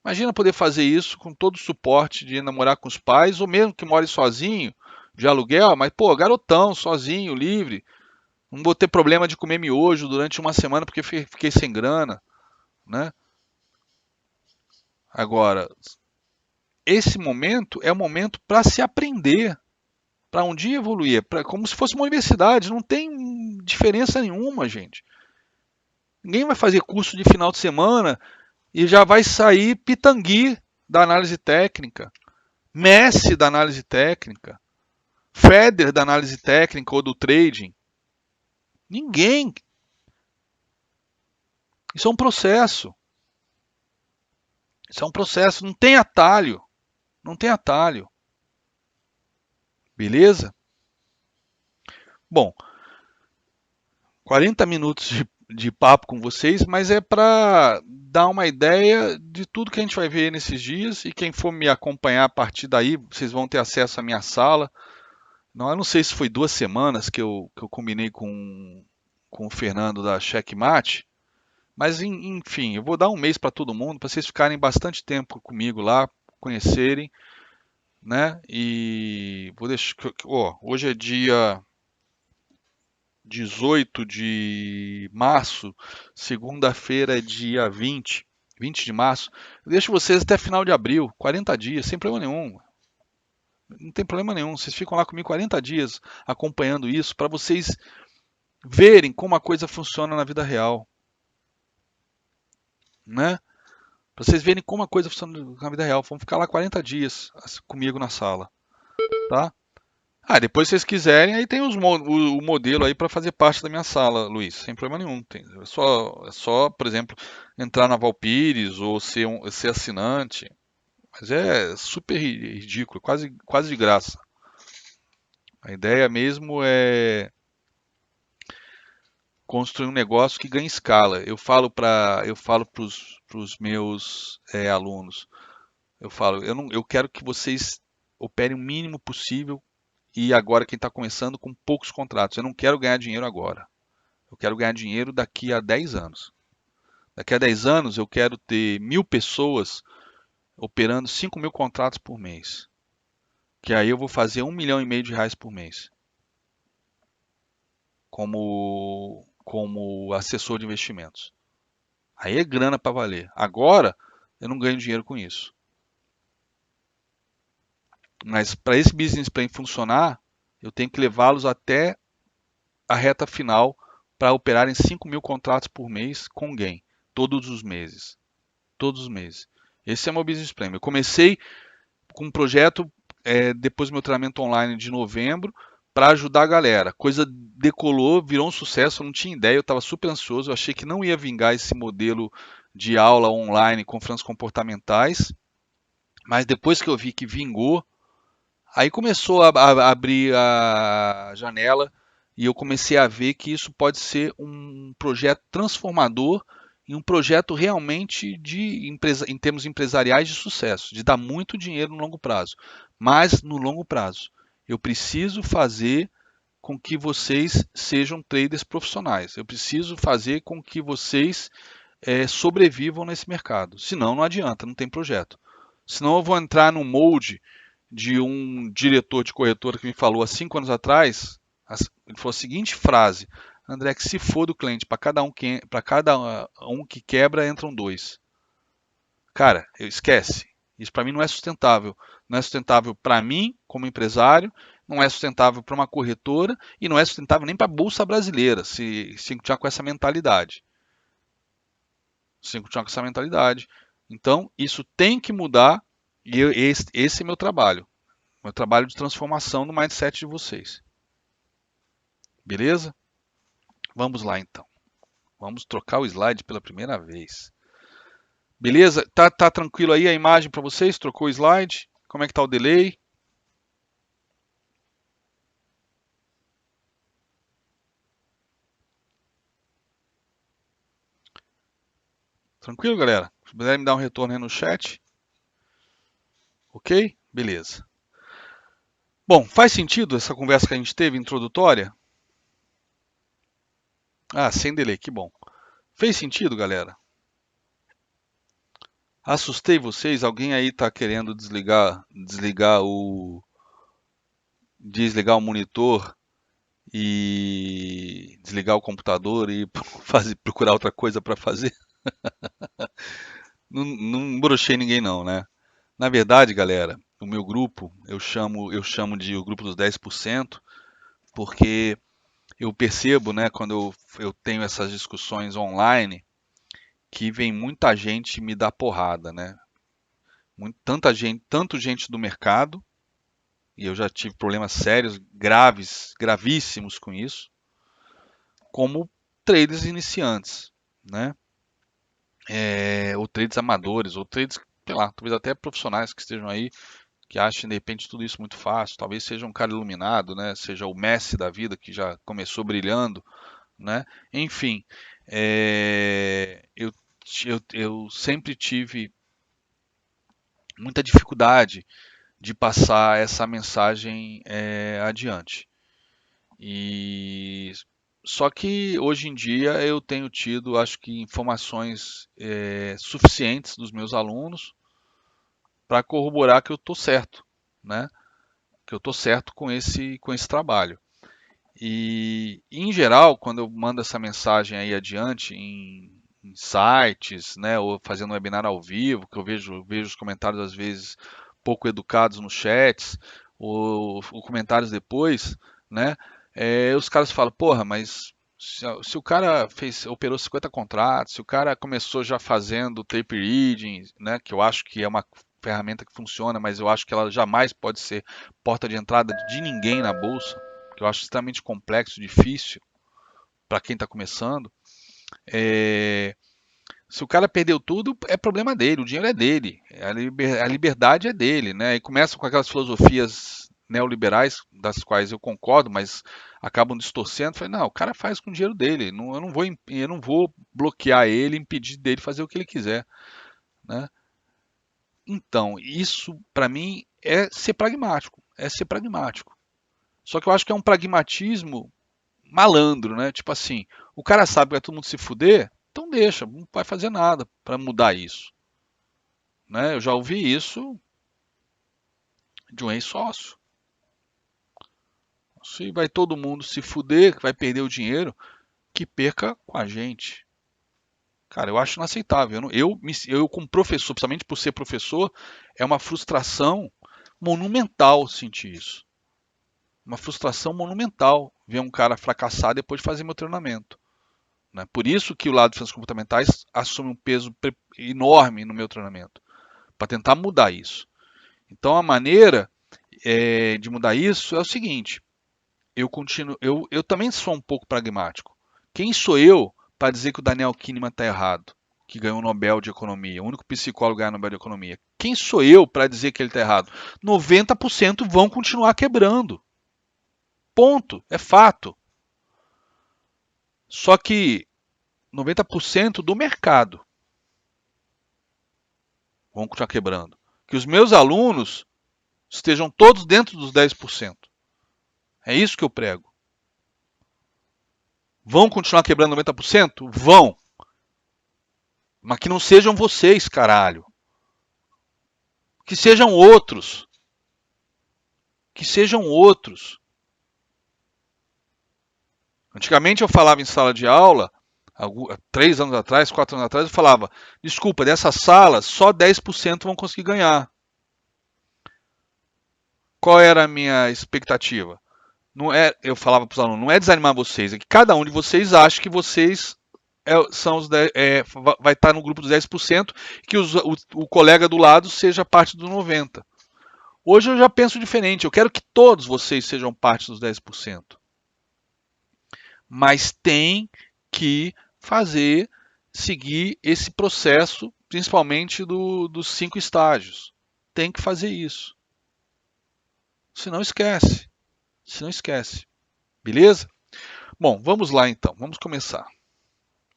Imagina poder fazer isso com todo o suporte de namorar com os pais, ou mesmo que more sozinho, de aluguel, mas, pô, garotão, sozinho, livre. Não vou ter problema de comer miojo durante uma semana porque fiquei sem grana, né? Agora, esse momento é o momento para se aprender, para um dia evoluir, como se fosse uma universidade, não tem diferença nenhuma, gente. Ninguém vai fazer curso de final de semana e já vai sair pitangui da análise técnica, Messi da análise técnica, Federer da análise técnica ou do trading. Ninguém. Isso é um processo. Isso é um processo, não tem atalho. Não tem atalho. Beleza? Bom, 40 minutos de papo com vocês, mas é para dar uma ideia de tudo que a gente vai ver nesses dias e quem for me acompanhar a partir daí, vocês vão ter acesso à minha sala. Não, eu não sei se foi 2 semanas que eu combinei com o Fernando da Checkmate, mas enfim, eu vou dar um mês para todo mundo, para vocês ficarem bastante tempo comigo lá, conhecerem, né? E vou deixar. Ó, hoje é dia 18 de março, segunda-feira é dia 20 de março. Eu deixo vocês até final de abril, 40 dias, sem problema nenhum. Não tem problema nenhum. Vocês ficam lá comigo 40 dias acompanhando isso para vocês verem como a coisa funciona na vida real, né? Para vocês verem como a coisa funciona na vida real. Vamos ficar lá 40 dias comigo na sala, tá? Ah, depois se vocês quiserem, aí tem o modelo aí para fazer parte da minha sala, Luiz, sem problema nenhum. É só, por exemplo, entrar na Valpires ou ser assinante. Mas é super ridículo, quase de graça. A ideia mesmo é construir um negócio que ganhe escala. Eu falo para os meus alunos, eu quero que vocês operem o mínimo possível e agora quem está começando com poucos contratos. Eu não quero ganhar dinheiro agora. Eu quero ganhar dinheiro daqui a 10 anos. Daqui a 10 anos eu quero ter 1.000 pessoas operando 5.000 contratos por mês. Que aí eu vou fazer 1,5 milhão por mês. Como assessor de investimentos. Aí é grana para valer. Agora eu não ganho dinheiro com isso. Mas para esse business plan funcionar, eu tenho que levá-los até a reta final para operarem 5.000 contratos por mês com gain, todos os meses. Todos os meses. Esse é meu business plan. Eu comecei com um projeto depois do meu treinamento online de novembro para ajudar a galera. Coisa decolou, virou um sucesso, eu não tinha ideia, eu estava super ansioso, eu achei que não ia vingar esse modelo de aula online com franjas comportamentais, mas depois que eu vi que vingou, aí começou a abrir a janela e eu comecei a ver que isso pode ser um projeto transformador e um projeto realmente em termos empresariais de sucesso, de dar muito dinheiro no longo prazo. Mas no longo prazo, eu preciso fazer com que vocês sejam traders profissionais. Eu preciso fazer com que vocês sobrevivam nesse mercado. Senão não adianta, não tem projeto. Senão eu vou entrar no molde de um diretor de corretora que me falou há 5 anos atrás. Ele falou a seguinte frase: André, que se for do cliente, para cada um que quebra, entram dois. Cara, esquece. Isso para mim não é sustentável. Não é sustentável para mim como empresário, não é sustentável para uma corretora e não é sustentável nem para a bolsa brasileira, se continuar com essa mentalidade. Se continuar com essa mentalidade. Então, isso tem que mudar e esse é meu trabalho. Meu trabalho de transformação no mindset de vocês. Beleza? Vamos lá então. Vamos trocar o slide pela primeira vez. Beleza? Tá tranquilo aí a imagem para vocês? Trocou o slide? Como é que tá o delay? Tranquilo, galera? Se puderem me dar um retorno aí no chat. Ok? Beleza. Bom, faz sentido essa conversa que a gente teve, introdutória? Ah, sem delay, que bom. Fez sentido, galera? Assustei vocês? Alguém aí tá querendo desligar o monitor e desligar o computador e procurar outra coisa para fazer? Não brochei ninguém não, né? Na verdade, galera, o meu grupo, eu chamo de o grupo dos 10%, porque eu percebo, né, quando eu tenho essas discussões online, que vem muita gente me dar porrada, né? Tanta gente, tanto gente do mercado, e eu já tive problemas sérios, graves, gravíssimos com isso, como traders iniciantes, né? Ou trades amadores, ou trades, sei lá, talvez até profissionais que estejam aí, que achem de repente tudo isso muito fácil. Talvez seja um cara iluminado, né? Seja o Messi da vida que já começou brilhando, né? Enfim, eu sempre tive muita dificuldade de passar essa mensagem adiante. E só que hoje em dia eu tenho tido, acho que, informações suficientes dos meus alunos para corroborar que eu estou certo, né? Que eu estou certo com esse trabalho. E, em geral, quando eu mando essa mensagem aí adiante em sites, né, ou fazendo um webinar ao vivo, que eu vejo os comentários às vezes pouco educados nos chats, ou comentários depois, né, os caras falam, porra, mas se o cara operou 50 contratos, se o cara começou já fazendo tape reading, né, que eu acho que é uma ferramenta que funciona, mas eu acho que ela jamais pode ser porta de entrada de ninguém na bolsa, que eu acho extremamente complexo, difícil para quem está começando. É, Se o cara perdeu tudo, é problema dele, o dinheiro é dele, a liberdade é dele, né? E começam com aquelas filosofias neoliberais, das quais eu concordo, mas acabam distorcendo. Falei, não, o cara faz com o dinheiro dele, eu não vou bloquear ele, impedir dele fazer o que ele quiser, né? Então, isso para mim é ser pragmático, é ser pragmático. Só que eu acho que é um pragmatismo malandro, né? Tipo assim, o cara sabe que vai todo mundo se fuder, então deixa, não vai fazer nada para mudar isso, né? Eu já ouvi isso de um ex-sócio. Se vai todo mundo se fuder, que vai perder o dinheiro, que perca com a gente. Cara, eu acho inaceitável. Eu como professor, principalmente por ser professor, é uma frustração monumental sentir isso. Uma frustração monumental ver um cara fracassar depois de fazer meu treinamento. Né? Por isso que o lado de finanças comportamentais assume um peso enorme no meu treinamento, para tentar mudar isso. Então a maneira de mudar isso é o seguinte: eu também sou um pouco pragmático. Quem sou eu para dizer que o Daniel Kahneman está errado, que ganhou o Nobel de Economia, o único psicólogo que ganhou o Nobel de Economia? Quem sou eu para dizer que ele está errado? 90% vão continuar quebrando. Ponto. É fato. Só que 90% do mercado vão continuar quebrando. Que os meus alunos estejam todos dentro dos 10%. É isso que eu prego. Vão continuar quebrando 90%? Vão. Mas que não sejam vocês, caralho. Que sejam outros. Que sejam outros. Antigamente eu falava em sala de aula, 3 anos atrás, 4 anos atrás, eu falava, desculpa, dessa sala, só 10% vão conseguir ganhar. Qual era a minha expectativa? Não é, eu falava para os alunos, não é desanimar vocês, é que cada um de vocês acha que vocês são os 10, vai estar no grupo dos 10%, que o colega do lado seja parte dos 90%. Hoje eu já penso diferente, eu quero que todos vocês sejam parte dos 10%. Mas tem que seguir esse processo, principalmente dos 5 estágios. Tem que fazer isso. Senão esquece. Senão esquece. Beleza? Bom, vamos lá então. Vamos começar.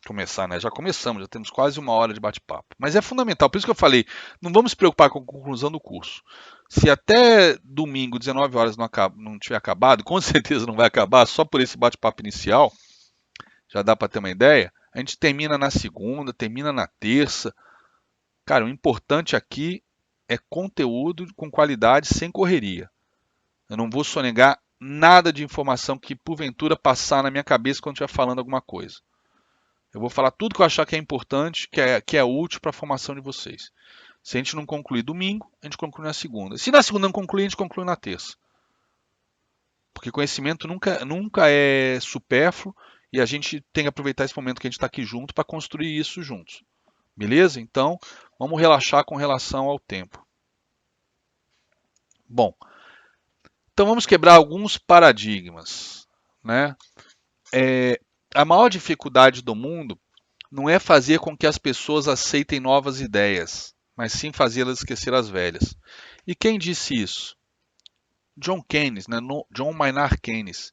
Começar, né? Já começamos, já temos quase 1 hora de bate-papo. Mas é fundamental, por isso que eu falei, não vamos se preocupar com a conclusão do curso. Se até domingo, 19 horas, não tiver acabado, com certeza não vai acabar, só por esse bate-papo inicial, já dá para ter uma ideia, a gente termina na segunda, termina na terça. Cara, o importante aqui é conteúdo com qualidade, sem correria. Eu não vou sonegar nada de informação que porventura passar na minha cabeça quando estiver falando alguma coisa. Eu vou falar tudo que eu achar que é importante, que é útil para a formação de vocês. Se a gente não concluir domingo, a gente conclui na segunda. Se na segunda não concluir, a gente conclui na terça. Porque conhecimento nunca é supérfluo e a gente tem que aproveitar esse momento que a gente está aqui junto para construir isso juntos. Beleza? Então, vamos relaxar com relação ao tempo. Bom, então vamos quebrar alguns paradigmas, né? A maior dificuldade do mundo não é fazer com que as pessoas aceitem novas ideias, mas sim fazê-las esquecer as velhas. E quem disse isso? John Keynes, né? John Maynard Keynes,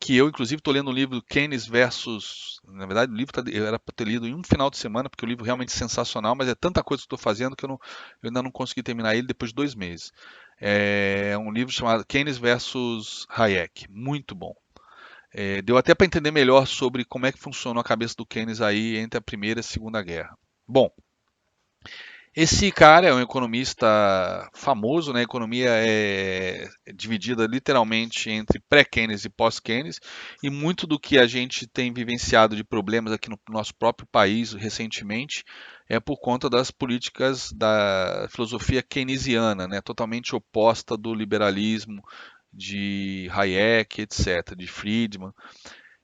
que eu inclusive estou lendo o livro Keynes versus... Na verdade o livro era para ter lido em um final de semana, porque o livro é realmente sensacional, mas é tanta coisa que estou fazendo que eu ainda não consegui terminar ele depois de 2 meses. É um livro chamado Keynes versus Hayek, muito bom. Deu até para entender melhor sobre como é que funcionou a cabeça do Keynes aí entre a Primeira e a Segunda Guerra. Bom, esse cara é um economista famoso, né? A economia é dividida literalmente entre pré-Keynes e pós-Keynes, e muito do que a gente tem vivenciado de problemas aqui no nosso próprio país recentemente é por conta das políticas da filosofia keynesiana, né? Totalmente oposta do liberalismo de Hayek, etc., de Friedman.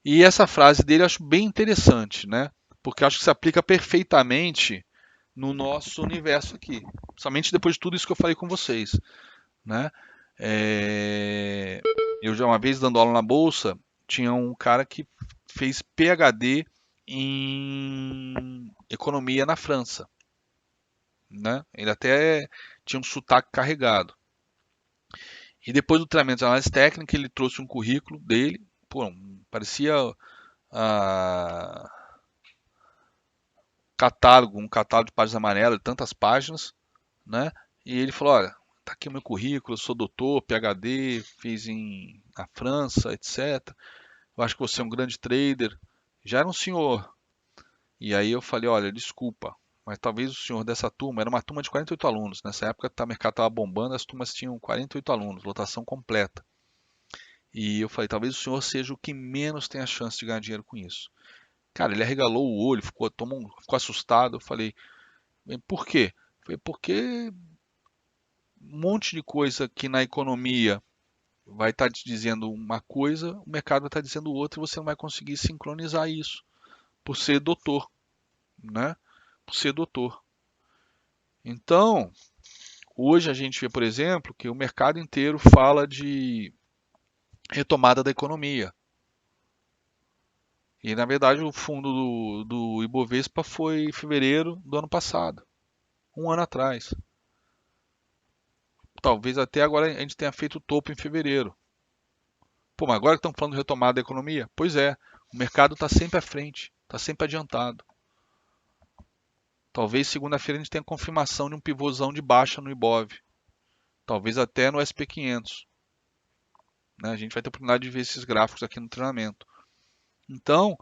E essa frase dele eu acho bem interessante, né? Porque eu acho que se aplica perfeitamente no nosso universo aqui. Somente depois de tudo isso que eu falei com vocês, né? É... Eu já uma vez dando aula na bolsa, tinha um cara que fez PhD em economia na França, né? Ele até tinha um sotaque carregado. E depois do treinamento de análise técnica, ele trouxe um currículo dele, pô, parecia um catálogo de páginas amarelas, de tantas páginas, né? E ele falou, olha, tá aqui o meu currículo, eu sou doutor, PhD, fiz na França, etc. Eu acho que você é um grande trader. Já era um senhor. E aí eu falei, olha, desculpa, mas talvez o senhor dessa turma, era uma turma de 48 alunos. Nessa época o mercado estava bombando, as turmas tinham 48 alunos, lotação completa. E eu falei, talvez o senhor seja o que menos tem a chance de ganhar dinheiro com isso. Cara, ele arregalou o olho, ficou assustado. Eu falei, por quê? Eu falei, porque um monte de coisa que na economia vai estar te dizendo uma coisa, o mercado vai estar dizendo outra e você não vai conseguir sincronizar isso por ser doutor, né? Por ser doutor. Então, hoje a gente vê, por exemplo, que o mercado inteiro fala de retomada da economia. E na verdade o fundo do Ibovespa foi em fevereiro do ano passado, 1 ano atrás. Talvez até agora a gente tenha feito o topo em fevereiro. Pô, mas agora que estão falando de retomada da economia? Pois é, o mercado está sempre à frente, está sempre adiantado. Talvez segunda-feira a gente tenha confirmação de um pivôzão de baixa no Ibov. Talvez até no SP500. Né? A gente vai ter a oportunidade de ver esses gráficos aqui no treinamento. Então,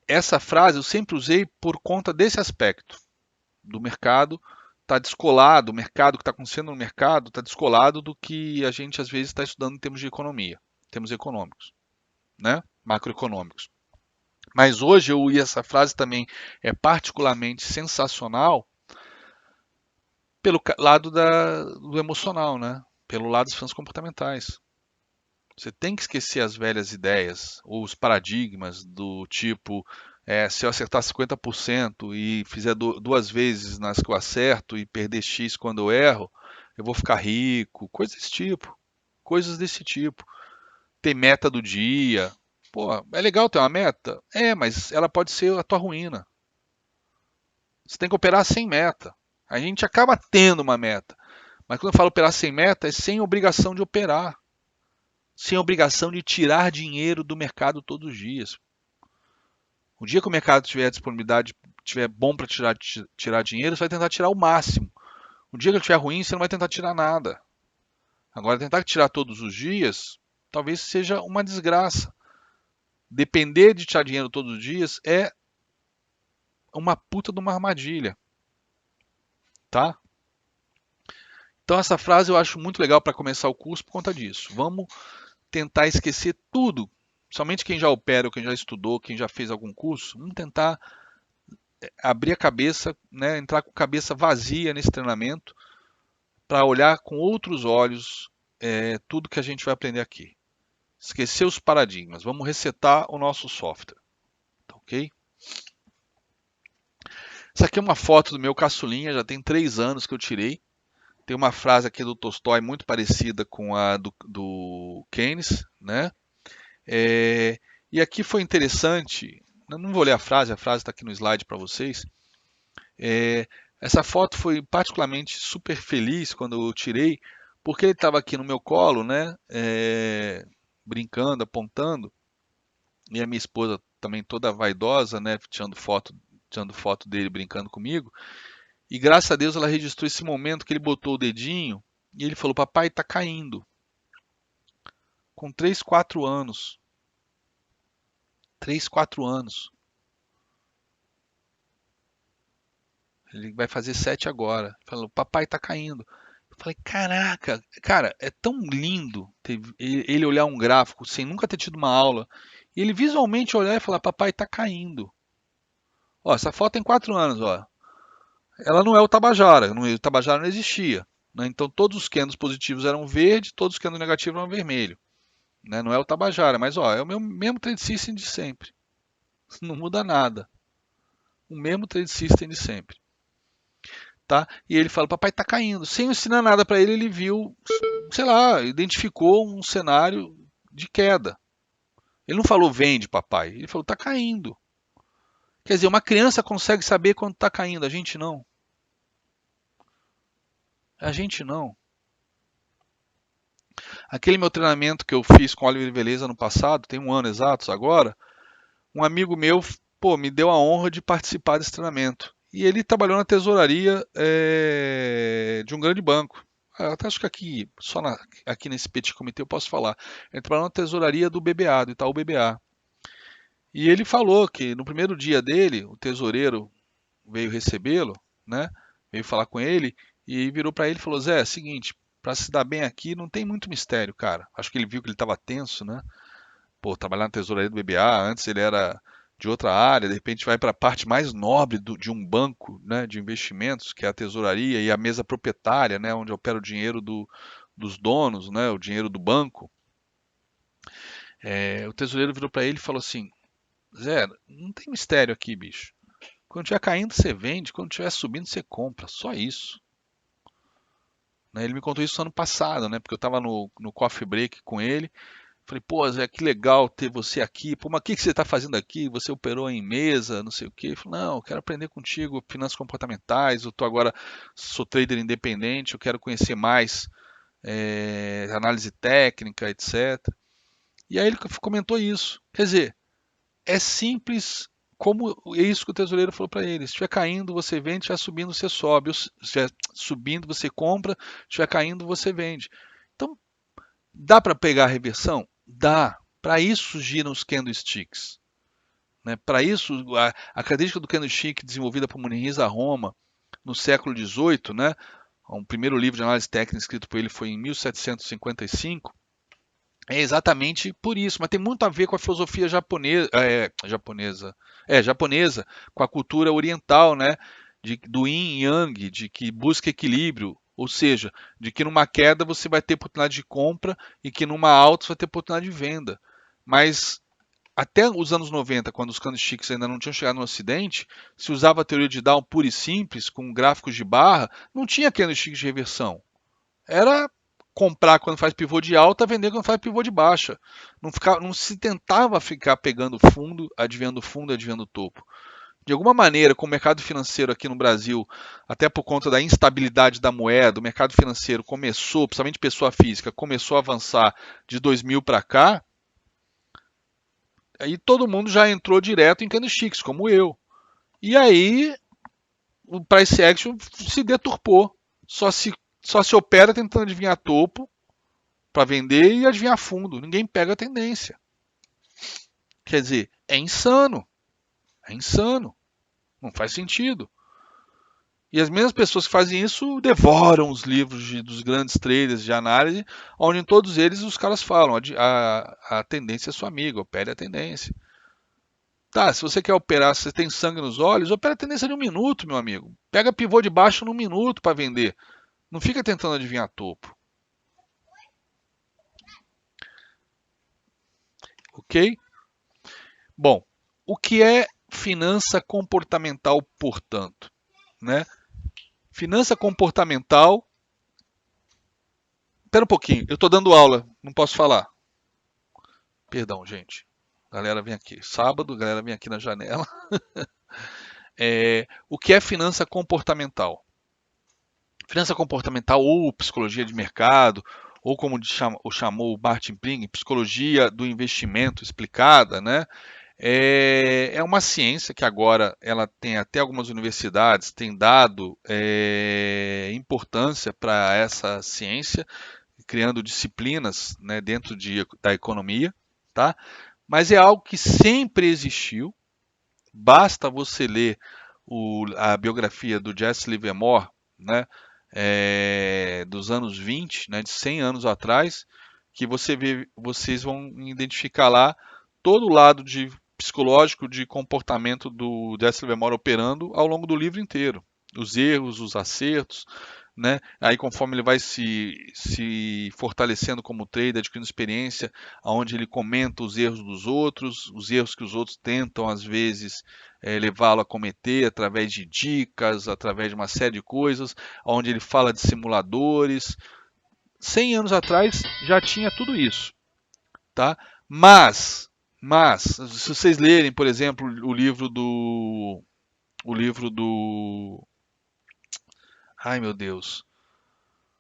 essa frase eu sempre usei por conta desse aspecto. Do mercado está descolado, o mercado que está acontecendo no mercado está descolado do que a gente às vezes está estudando em termos de economia, em termos econômicos. Né? macroeconômicos. Mas hoje e essa frase também é particularmente sensacional pelo lado do emocional, né? Pelo lado dos finanças comportamentais. Você tem que esquecer as velhas ideias ou os paradigmas do tipo, se eu acertar 50% e fizer duas vezes nas que eu acerto e perder X quando eu erro, eu vou ficar rico, coisas desse tipo. Coisas desse tipo. Ter meta do dia. Pô, é legal ter uma meta? É, mas ela pode ser a tua ruína. Você tem que operar sem meta. A gente acaba tendo uma meta. Mas quando eu falo operar sem meta, é sem obrigação de operar. Sem obrigação de tirar dinheiro do mercado todos os dias. O dia que o mercado tiver disponibilidade, tiver bom para tirar dinheiro, você vai tentar tirar o máximo. O dia que ele estiver ruim, você não vai tentar tirar nada. Agora, tentar tirar todos os dias, talvez seja uma desgraça. Depender de tirar dinheiro todos os dias é uma puta de uma armadilha, tá? Então essa frase eu acho muito legal para começar o curso por conta disso. Vamos tentar esquecer tudo. Somente quem já opera, quem já estudou, quem já fez algum curso, vamos tentar abrir a cabeça, né, entrar com a cabeça vazia nesse treinamento para olhar com outros olhos tudo que a gente vai aprender aqui. Esquecer os paradigmas. Vamos resetar o nosso software, tá ok? Essa aqui é uma foto do meu caçulinha, já tem 3 anos que eu tirei. Tem uma frase aqui do Tolstói muito parecida com a do Keynes, né? E aqui foi interessante, eu não vou ler a frase está aqui no slide para vocês. Essa foto foi particularmente super feliz quando eu tirei, porque ele estava aqui no meu colo, né? Brincando, apontando, e a minha esposa também toda vaidosa, né? Tirando foto dele brincando comigo. E graças a Deus ela registrou esse momento que ele botou o dedinho e ele falou: Papai, está caindo. Com 3, 4 anos. 3, 4 anos. Ele vai fazer 7 agora. Ele falou: Papai, está caindo. Eu falei: Caraca, cara, é tão lindo ele olhar um gráfico sem nunca ter tido uma aula. E ele visualmente olhar e falar: Papai, está caindo. Ó, essa foto tem 4 anos, ó. Ela não é o Tabajara. O Tabajara não existia. Né? Então todos os candles positivos eram verde, todos os candles negativos eram vermelho. Né? Não é o Tabajara, mas ó, é o mesmo trade system de sempre. Não muda nada. O mesmo trade system de sempre. Tá? E ele fala: Papai tá caindo. Sem ensinar nada para ele, ele viu, sei lá, identificou um cenário de queda. Ele não falou: vende, papai. Ele falou: tá caindo. Quer dizer, uma criança consegue saber quando tá caindo, a gente não. A gente não. Aquele meu treinamento que eu fiz com o Oliver Veleza no passado, tem um ano exato agora, um amigo meu, pô, me deu a honra de participar desse treinamento. E ele trabalhou na tesouraria de um grande banco. Até acho que aqui, aqui nesse petit comitê eu posso falar. Ele trabalhou na tesouraria do BBA, do Itaú BBA. E ele falou que no primeiro dia dele, o tesoureiro veio recebê-lo, né? Veio falar com ele e virou para ele e falou: Zé, é o seguinte, para se dar bem aqui não tem muito mistério, cara. Acho que ele viu que ele estava tenso, né? Pô, trabalhar na tesouraria do BBA, antes ele era de outra área, de repente vai para a parte mais nobre de um banco, né, de investimentos, que é a tesouraria e a mesa proprietária, né, onde opera o dinheiro dos donos, né, o dinheiro do banco. O tesoureiro virou para ele e falou assim: Zé, não tem mistério aqui, bicho. Quando estiver caindo, você vende, quando estiver subindo, você compra. Só isso. Né, ele me contou isso ano passado, né? Porque eu estava no coffee break com ele. Falei: pô, Zé, que legal ter você aqui. Pô, mas o que você está fazendo aqui? Você operou em mesa, não sei o quê. Ele falou: não, eu quero aprender contigo finanças comportamentais. Eu tô agora, sou trader independente, eu quero conhecer mais análise técnica, etc. E aí ele comentou isso. Quer dizer, é simples como é isso que o tesoureiro falou para ele. Se estiver caindo, você vende, se estiver subindo, você sobe. Se estiver subindo, você compra, se estiver caindo, você vende. Então, dá para pegar a reversão? Dá. Para isso surgiram os candlesticks. Né? Para isso, a característica do candlestick desenvolvida por Muniriza Roma no século XVIII, né? Um primeiro livro de análise técnica escrito por ele foi em 1755. É exatamente por isso, mas tem muito a ver com a filosofia japonesa, com a cultura oriental, né? Do yin e yang, de que busca equilíbrio, ou seja, de que numa queda você vai ter oportunidade de compra e que numa alta você vai ter oportunidade de venda. Mas até os anos 90, quando os candlesticks ainda não tinham chegado no Ocidente, se usava a teoria de Down pura e simples, com gráficos de barra, não tinha candlestick de reversão. Era comprar quando faz pivô de alta, vender quando faz pivô de baixa. Não se tentava ficar pegando fundo, adivinhando topo. De alguma maneira, com o mercado financeiro aqui no Brasil, até por conta da instabilidade da moeda, o mercado financeiro começou, principalmente pessoa física, começou a avançar de 2000 para cá, aí todo mundo já entrou direto em candlesticks, como eu. E aí o price action se deturpou. Só se opera tentando adivinhar topo para vender e adivinhar fundo. Ninguém pega a tendência. Quer dizer, é insano. É insano. Não faz sentido. E as mesmas pessoas que fazem isso devoram os livros dos grandes traders de análise, onde em todos eles os caras falam: a tendência é sua amiga, opere a tendência. Tá, se você quer operar, se você tem sangue nos olhos, opera a tendência de 1 minuto, meu amigo. Pega pivô de baixo num minuto para vender. Não fica tentando adivinhar topo. Ok? Bom, o que é finança comportamental, portanto? Né? Finança comportamental. Espera um pouquinho, eu estou dando aula, não posso falar. Perdão, gente. Galera, vem aqui. Sábado, galera, vem aqui na janela. O que é finança comportamental? Finança comportamental ou psicologia de mercado, ou como chamou o Martin Pring, psicologia do investimento explicada, né? É uma ciência que agora ela tem até algumas universidades têm dado importância para essa ciência, criando disciplinas, né, dentro da economia, tá? Mas é algo que sempre existiu. Basta você ler a biografia do Jesse Livermore, né, dos anos 20, né, de 100 anos atrás, que vocês vão identificar lá todo o lado de psicológico de comportamento do Jesse Livermore operando ao longo do livro inteiro. Os erros, os acertos, né? Aí conforme ele vai se fortalecendo como trader, adquirindo experiência, aonde ele comenta os erros dos outros, os erros que os outros tentam às vezes levá-lo a cometer através de dicas, através de uma série de coisas, onde ele fala de simuladores. 100 anos atrás já tinha tudo isso, tá? Mas, se vocês lerem, por exemplo, o livro do, ai meu Deus,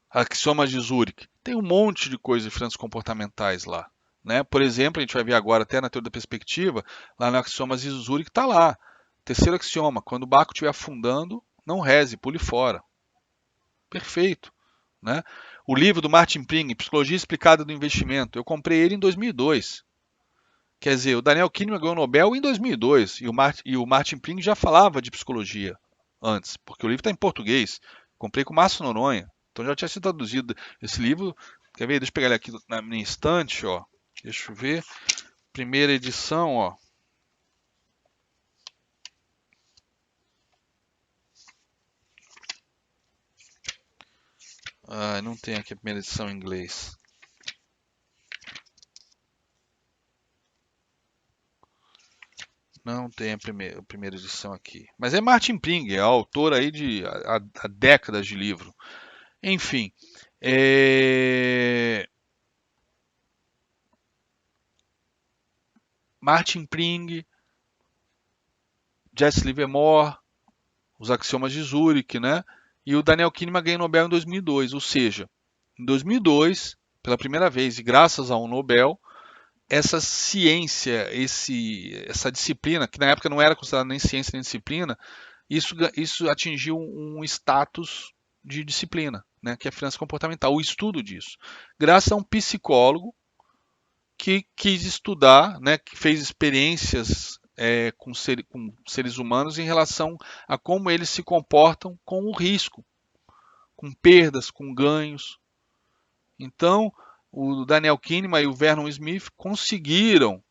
Axiomas de Zurich. Tem um monte de coisas de finanças comportamentais lá. Né? Por exemplo, a gente vai ver agora até na teoria da perspectiva, lá no Axiomas de Zurich está lá. Terceiro axioma, quando o barco estiver afundando, não reze, pule fora. Perfeito. Né? O livro do Martin Pring, Psicologia Explicada do Investimento, eu comprei ele em 2002. Quer dizer, o Daniel Kahneman ganhou o Nobel em 2002 e o Martin Pring já falava de psicologia antes, porque o livro está em português. Comprei com o Márcio Noronha. Então já tinha sido traduzido esse livro. Quer ver? Deixa eu pegar ele aqui na minha estante, ó. Deixa eu ver. Primeira edição, ó. Ah, não tem aqui a primeira edição em inglês. Não tem a primeira edição aqui. Mas é Martin Pring, é autor aí de há décadas de livro. Enfim, Martin Pring, Jesse Livermore, os axiomas de Zurich, né? E o Daniel Kahneman ganhou o Nobel em 2002, ou seja, em 2002, pela primeira vez, e graças a um Nobel, essa ciência, essa disciplina, que na época não era considerada nem ciência nem disciplina, isso atingiu um status de disciplina, né, que é a finança comportamental, o estudo disso, graças a um psicólogo que quis estudar, né, que fez experiências com seres humanos em relação a como eles se comportam com o risco, com perdas, com ganhos. Então, o Daniel Kahneman e o Vernon Smith conseguiram,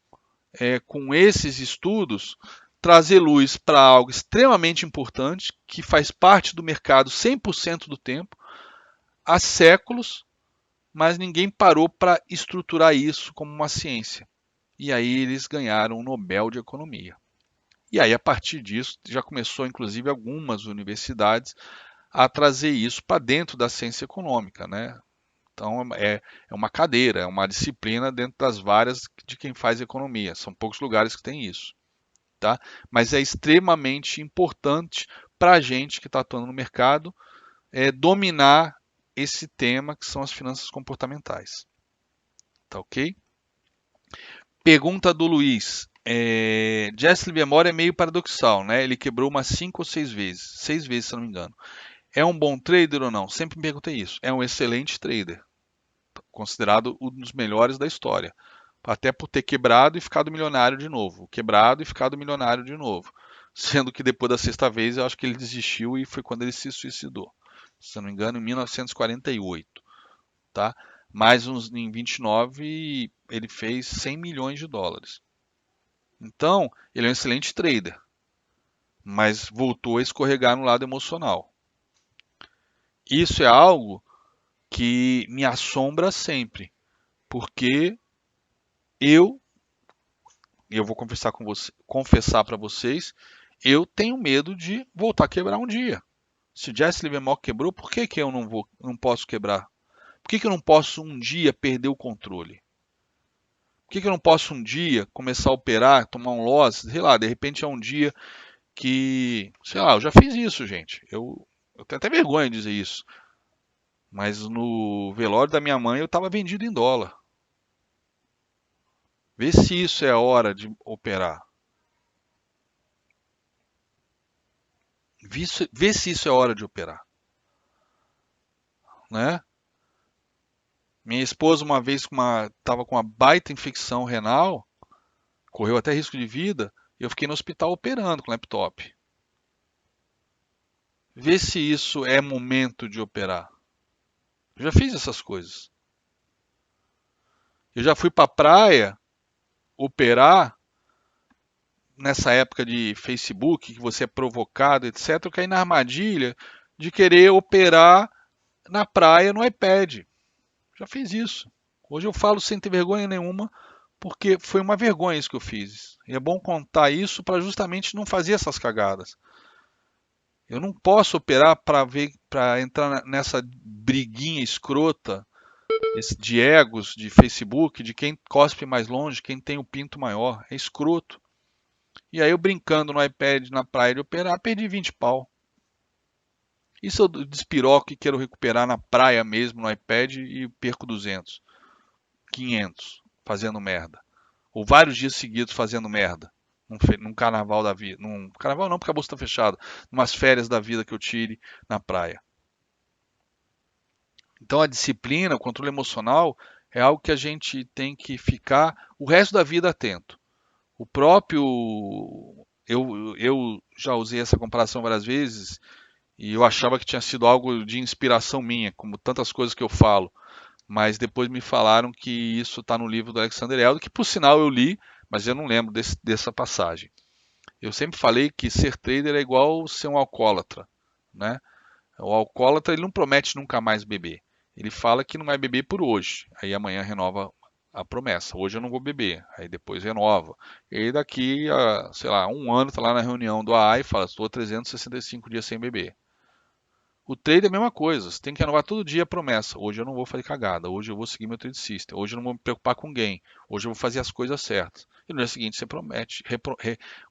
com esses estudos, trazer luz para algo extremamente importante, que faz parte do mercado 100% do tempo, há séculos, mas ninguém parou para estruturar isso como uma ciência. E aí eles ganharam o Nobel de Economia. E aí, a partir disso, já começou, inclusive, algumas universidades a trazer isso para dentro da ciência econômica, né? Então, é uma cadeira, é uma disciplina dentro das várias de quem faz economia. São poucos lugares que tem isso, tá? Mas é extremamente importante para a gente que está atuando no mercado dominar esse tema que são as finanças comportamentais. Tá ok? Pergunta do Luiz. Jesse Livermore é meio paradoxal, né? Ele quebrou umas 5 ou 6 vezes. 6 vezes, se não me engano. É um bom trader ou não? Sempre me perguntei isso. É um excelente trader. Considerado um dos melhores da história. Até por ter quebrado e ficado milionário de novo. Quebrado e ficado milionário de novo. Sendo que depois da sexta vez, eu acho que ele desistiu e foi quando ele se suicidou. Se não me engano, em 1948. Tá? Mais uns em 29, ele fez 100 milhões de dólares. Então, ele é um excelente trader, mas voltou a escorregar no lado emocional. Isso é algo que me assombra sempre, porque eu, eu vou confessar para vocês, eu tenho medo de voltar a quebrar um dia. Se Jesse Livermore quebrou, por que, que eu não posso quebrar? Por que, que eu não posso um dia perder o controle? Por que, que eu não posso um dia começar a operar, tomar um loss? Sei lá, de repente é um dia que, sei lá, eu já fiz isso, gente. Eu tenho até vergonha de dizer isso. Mas no velório da minha mãe eu estava vendido em dólar. Vê se isso é a hora de operar. Vê se isso é hora de operar, né? Minha esposa uma vez estava com uma baita infecção renal, correu até risco de vida, e eu fiquei no hospital operando com laptop. Vê se isso é momento de operar. Eu já fiz essas coisas. Eu já fui para a praia operar nessa época de Facebook, que você é provocado, etc. Eu caí na armadilha de querer operar na praia no iPad. Já fiz isso. Hoje eu falo sem ter vergonha nenhuma, porque foi uma vergonha isso que eu fiz. E é bom contar isso para justamente não fazer essas cagadas. Eu não posso operar para entrar nessa briguinha escrota de egos, de Facebook, de quem cospe mais longe, quem tem o pinto maior. É escroto. E aí eu brincando no iPad na praia de operar, perdi 20 pau. E se eu despiroco e quero recuperar na praia mesmo no iPad e perco 200, 500 fazendo merda? Ou vários dias seguidos fazendo merda? Num carnaval da vida. Num carnaval não, porque a bolsa está fechada. Numas férias da vida que eu tire na praia. Então a disciplina, o controle emocional é algo que a gente tem que ficar o resto da vida atento. O próprio. Eu já usei essa comparação várias vezes e eu achava que tinha sido algo de inspiração minha, como tantas coisas que eu falo. Mas depois me falaram que isso está no livro do Alexander Elder, que por sinal eu li, mas eu não lembro dessa passagem. Eu sempre falei que ser trader é igual ser um alcoólatra, né? O alcoólatra ele não promete nunca mais beber. Ele fala que não vai beber por hoje. Aí amanhã renova a promessa. Hoje eu não vou beber. Aí depois renova. E aí daqui a, sei lá, um ano tá lá na reunião do AA e fala, estou 365 dias sem beber. O trade é a mesma coisa. Você tem que renovar todo dia a promessa. Hoje eu não vou fazer cagada. Hoje eu vou seguir meu trade system. Hoje eu não vou me preocupar com ninguém. Hoje eu vou fazer as coisas certas. E no dia seguinte você promete.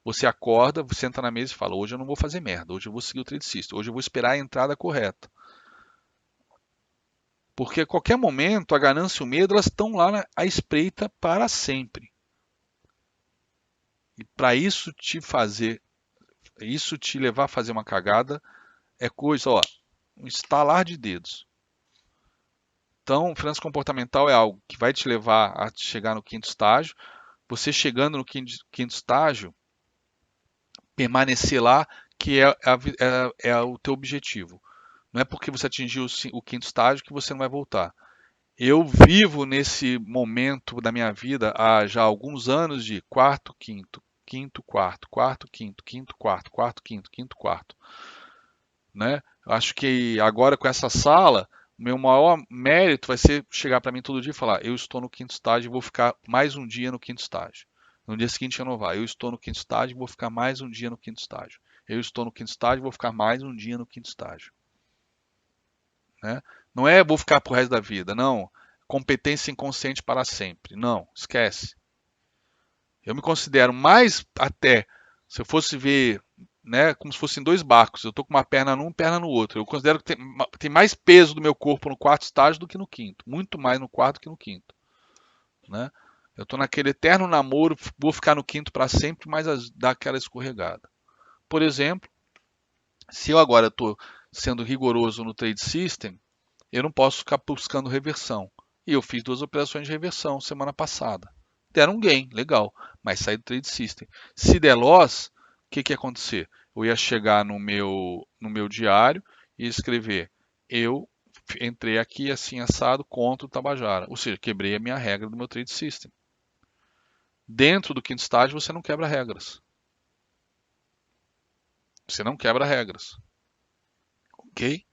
Você acorda, você entra na mesa e fala: hoje eu não vou fazer merda. Hoje eu vou seguir o trade system. Hoje eu vou esperar a entrada correta. Porque a qualquer momento a ganância e o medo elas estão lá à espreita para sempre. E para isso te levar a fazer uma cagada é coisa, ó, um estalar de dedos. Então, finança comportamental é algo que vai te levar a chegar no quinto estágio. Você chegando no quinto estágio, permanecer lá, que é o teu objetivo. Não é porque você atingiu o quinto estágio que você não vai voltar. Eu vivo nesse momento da minha vida há já alguns anos de quarto, quinto, quinto, quarto, quarto, quinto, quinto, quarto, quarto, quinto, quinto, quarto, né? Eu acho que agora com essa sala, o meu maior mérito vai ser chegar para mim todo dia e falar: eu estou no quinto estágio e vou ficar mais um dia no quinto estágio. No dia seguinte renovar: eu estou no quinto estágio e vou ficar mais um dia no quinto estágio. Eu estou no quinto estágio e vou ficar mais um dia no quinto estágio, né? Não é vou ficar pro resto da vida, não. Competência inconsciente para sempre. Não, esquece. Eu me considero mais até, se eu fosse ver, né, como se fossem dois barcos. Eu estou com uma perna num, perna no outro. Eu considero que tem mais peso do meu corpo no quarto estágio do que no quinto. Muito mais no quarto que no quinto, né? Eu estou naquele eterno namoro, vou ficar no quinto para sempre, mas dá aquela escorregada. Por exemplo, se eu agora estou sendo rigoroso no trade system, eu não posso ficar buscando reversão. E eu fiz duas operações de reversão semana passada. Deram um gain, legal, mas saí do trade system. Se der loss, o que ia acontecer? Eu ia chegar no meu diário e escrever: eu entrei aqui assim assado contra o Tabajara. Ou seja, quebrei a minha regra do meu trade system. Dentro do quinto estágio você não quebra regras. Você não quebra regras. Ok?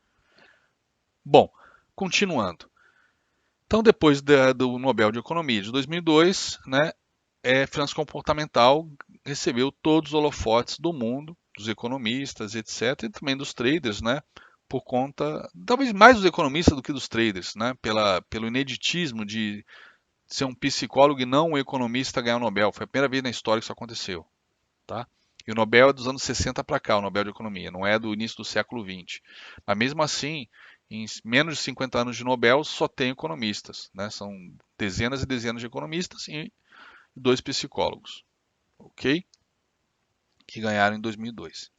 Bom, continuando. Então, depois do Nobel de Economia de 2002, né, finança comportamental recebeu todos os holofotes do mundo, dos economistas, etc., e também dos traders, né, por conta, talvez mais dos economistas do que dos traders, né, pelo ineditismo de ser um psicólogo e não um economista ganhar o Nobel. Foi a primeira vez na história que isso aconteceu, tá? E o Nobel é dos anos 60 para cá, o Nobel de Economia, não é do início do século 20. Mas mesmo assim, em menos de 50 anos de Nobel, só tem economistas, né? São dezenas e dezenas de economistas e dois psicólogos, ok? Que ganharam em 2002.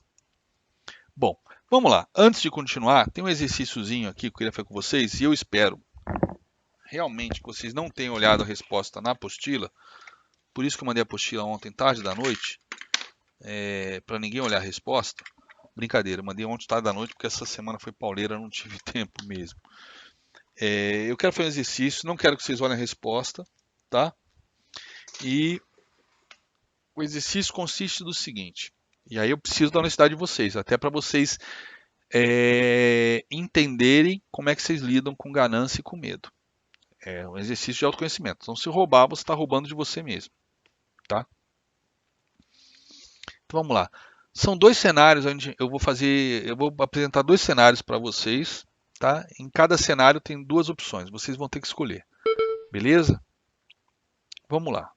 Bom, vamos lá. Antes de continuar, tem um exercíciozinho aqui que eu queria fazer com vocês e eu espero realmente que vocês não tenham olhado a resposta na apostila. Por isso que eu mandei a apostila ontem tarde da noite, para ninguém olhar a resposta. Brincadeira, eu mandei ontem tarde da noite porque essa semana foi pauleira, não tive tempo mesmo. Eu quero fazer um exercício, não quero que vocês olhem a resposta, tá? E o exercício consiste do seguinte, e aí eu preciso da honestidade de vocês, até para vocês entenderem como é que vocês lidam com ganância e com medo. É um exercício de autoconhecimento. Então, se roubar, você está roubando de você mesmo, tá? Então, vamos lá. São dois cenários onde eu vou apresentar dois cenários para vocês, tá? Em cada cenário tem duas opções, vocês vão ter que escolher, beleza? Vamos lá.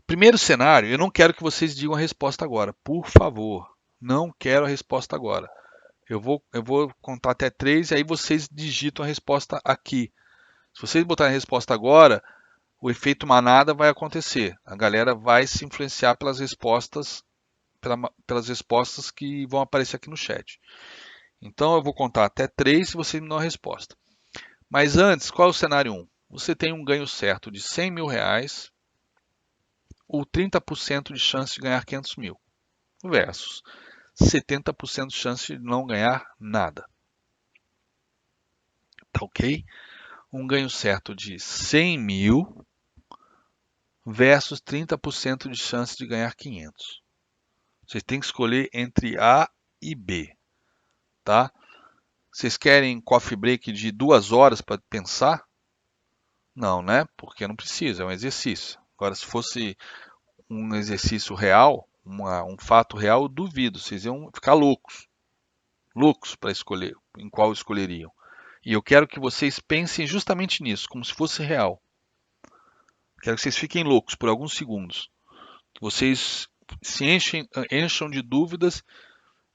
Primeiro cenário, eu não quero que vocês digam a resposta agora, por favor. Não quero a resposta agora. Eu vou contar até três e aí vocês digitam a resposta aqui. Se vocês botarem a resposta agora, o efeito manada vai acontecer. A galera vai se influenciar pelas respostas que vão aparecer aqui no chat. Então eu vou contar até três e vocês me dão a resposta. Mas antes, qual é o cenário 1? Você tem um ganho certo de 100 mil reais ou 30% de chance de ganhar 500 mil, versus 70% de chance de não ganhar nada. Tá ok? Um ganho certo de 100 mil versus 30% de chance de ganhar 500. Vocês têm que escolher entre A e B, tá? Vocês querem coffee break de 2 horas para pensar? Não, né? Porque não precisa, é um exercício. Agora, se fosse um exercício real, um fato real, eu duvido. Vocês iam ficar loucos. Loucos para escolher em qual escolheriam. E eu quero que vocês pensem justamente nisso, como se fosse real. Quero que vocês fiquem loucos por alguns segundos. Vocês se encham de dúvidas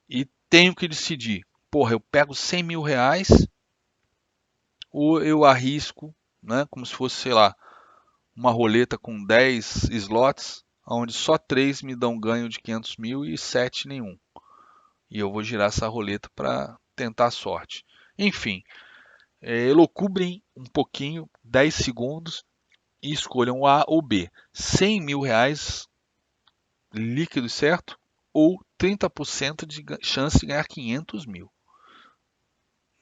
e tenham que decidir. Porra, eu pego 100 mil reais ou eu arrisco, né, como se fosse, sei lá, uma roleta com 10 slots, onde só 3 me dão ganho de 500 mil e 7 nenhum. E eu vou girar essa roleta para tentar a sorte. Enfim, elucubrem um pouquinho, 10 segundos, e escolham A ou B. 100 mil reais líquido, certo? Ou 30% de chance de ganhar 500 mil.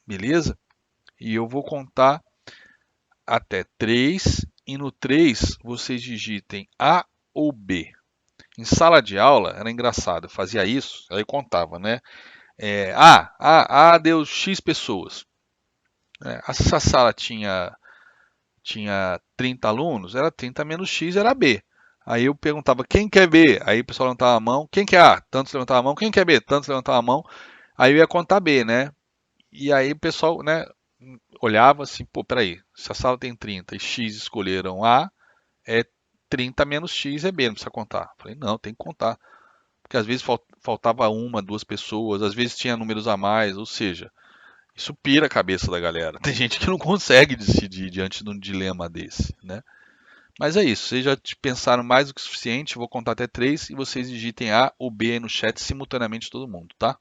Beleza? E eu vou contar até 3 e no 3 vocês digitem A ou B. Em sala de aula era engraçado, eu fazia isso, aí contava, né? A deu X pessoas. Se a sala tinha 30 alunos, era 30 menos X, era B. Aí eu perguntava, quem quer B? Aí o pessoal levantava a mão, quem quer A? Tantos levantavam a mão, quem quer B? Tantos levantavam a mão. Aí eu ia contar B, né? E aí o pessoal, né, olhava assim, pô, peraí, se a sala tem 30 e X escolheram A, é 30 menos X é B, não precisa contar. Falei, não, tem que contar. Porque às vezes faltava uma, duas pessoas, às vezes tinha números a mais, ou seja, isso pira a cabeça da galera. Tem gente que não consegue decidir diante de um dilema desse, né? Mas é isso, vocês já pensaram mais do que o suficiente, eu vou contar até 3 e vocês digitem A ou B aí no chat simultaneamente todo mundo, tá?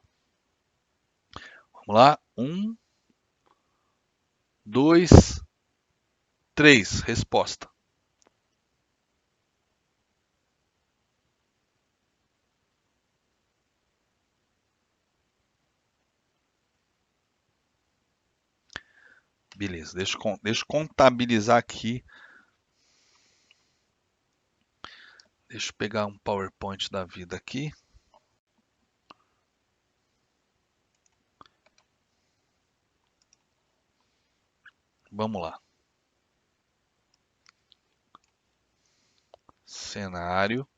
Vamos lá, 1, 2, 3, resposta. Beleza, deixa eu contabilizar aqui. Deixa eu pegar um PowerPoint da vida aqui. Vamos lá. Cenário.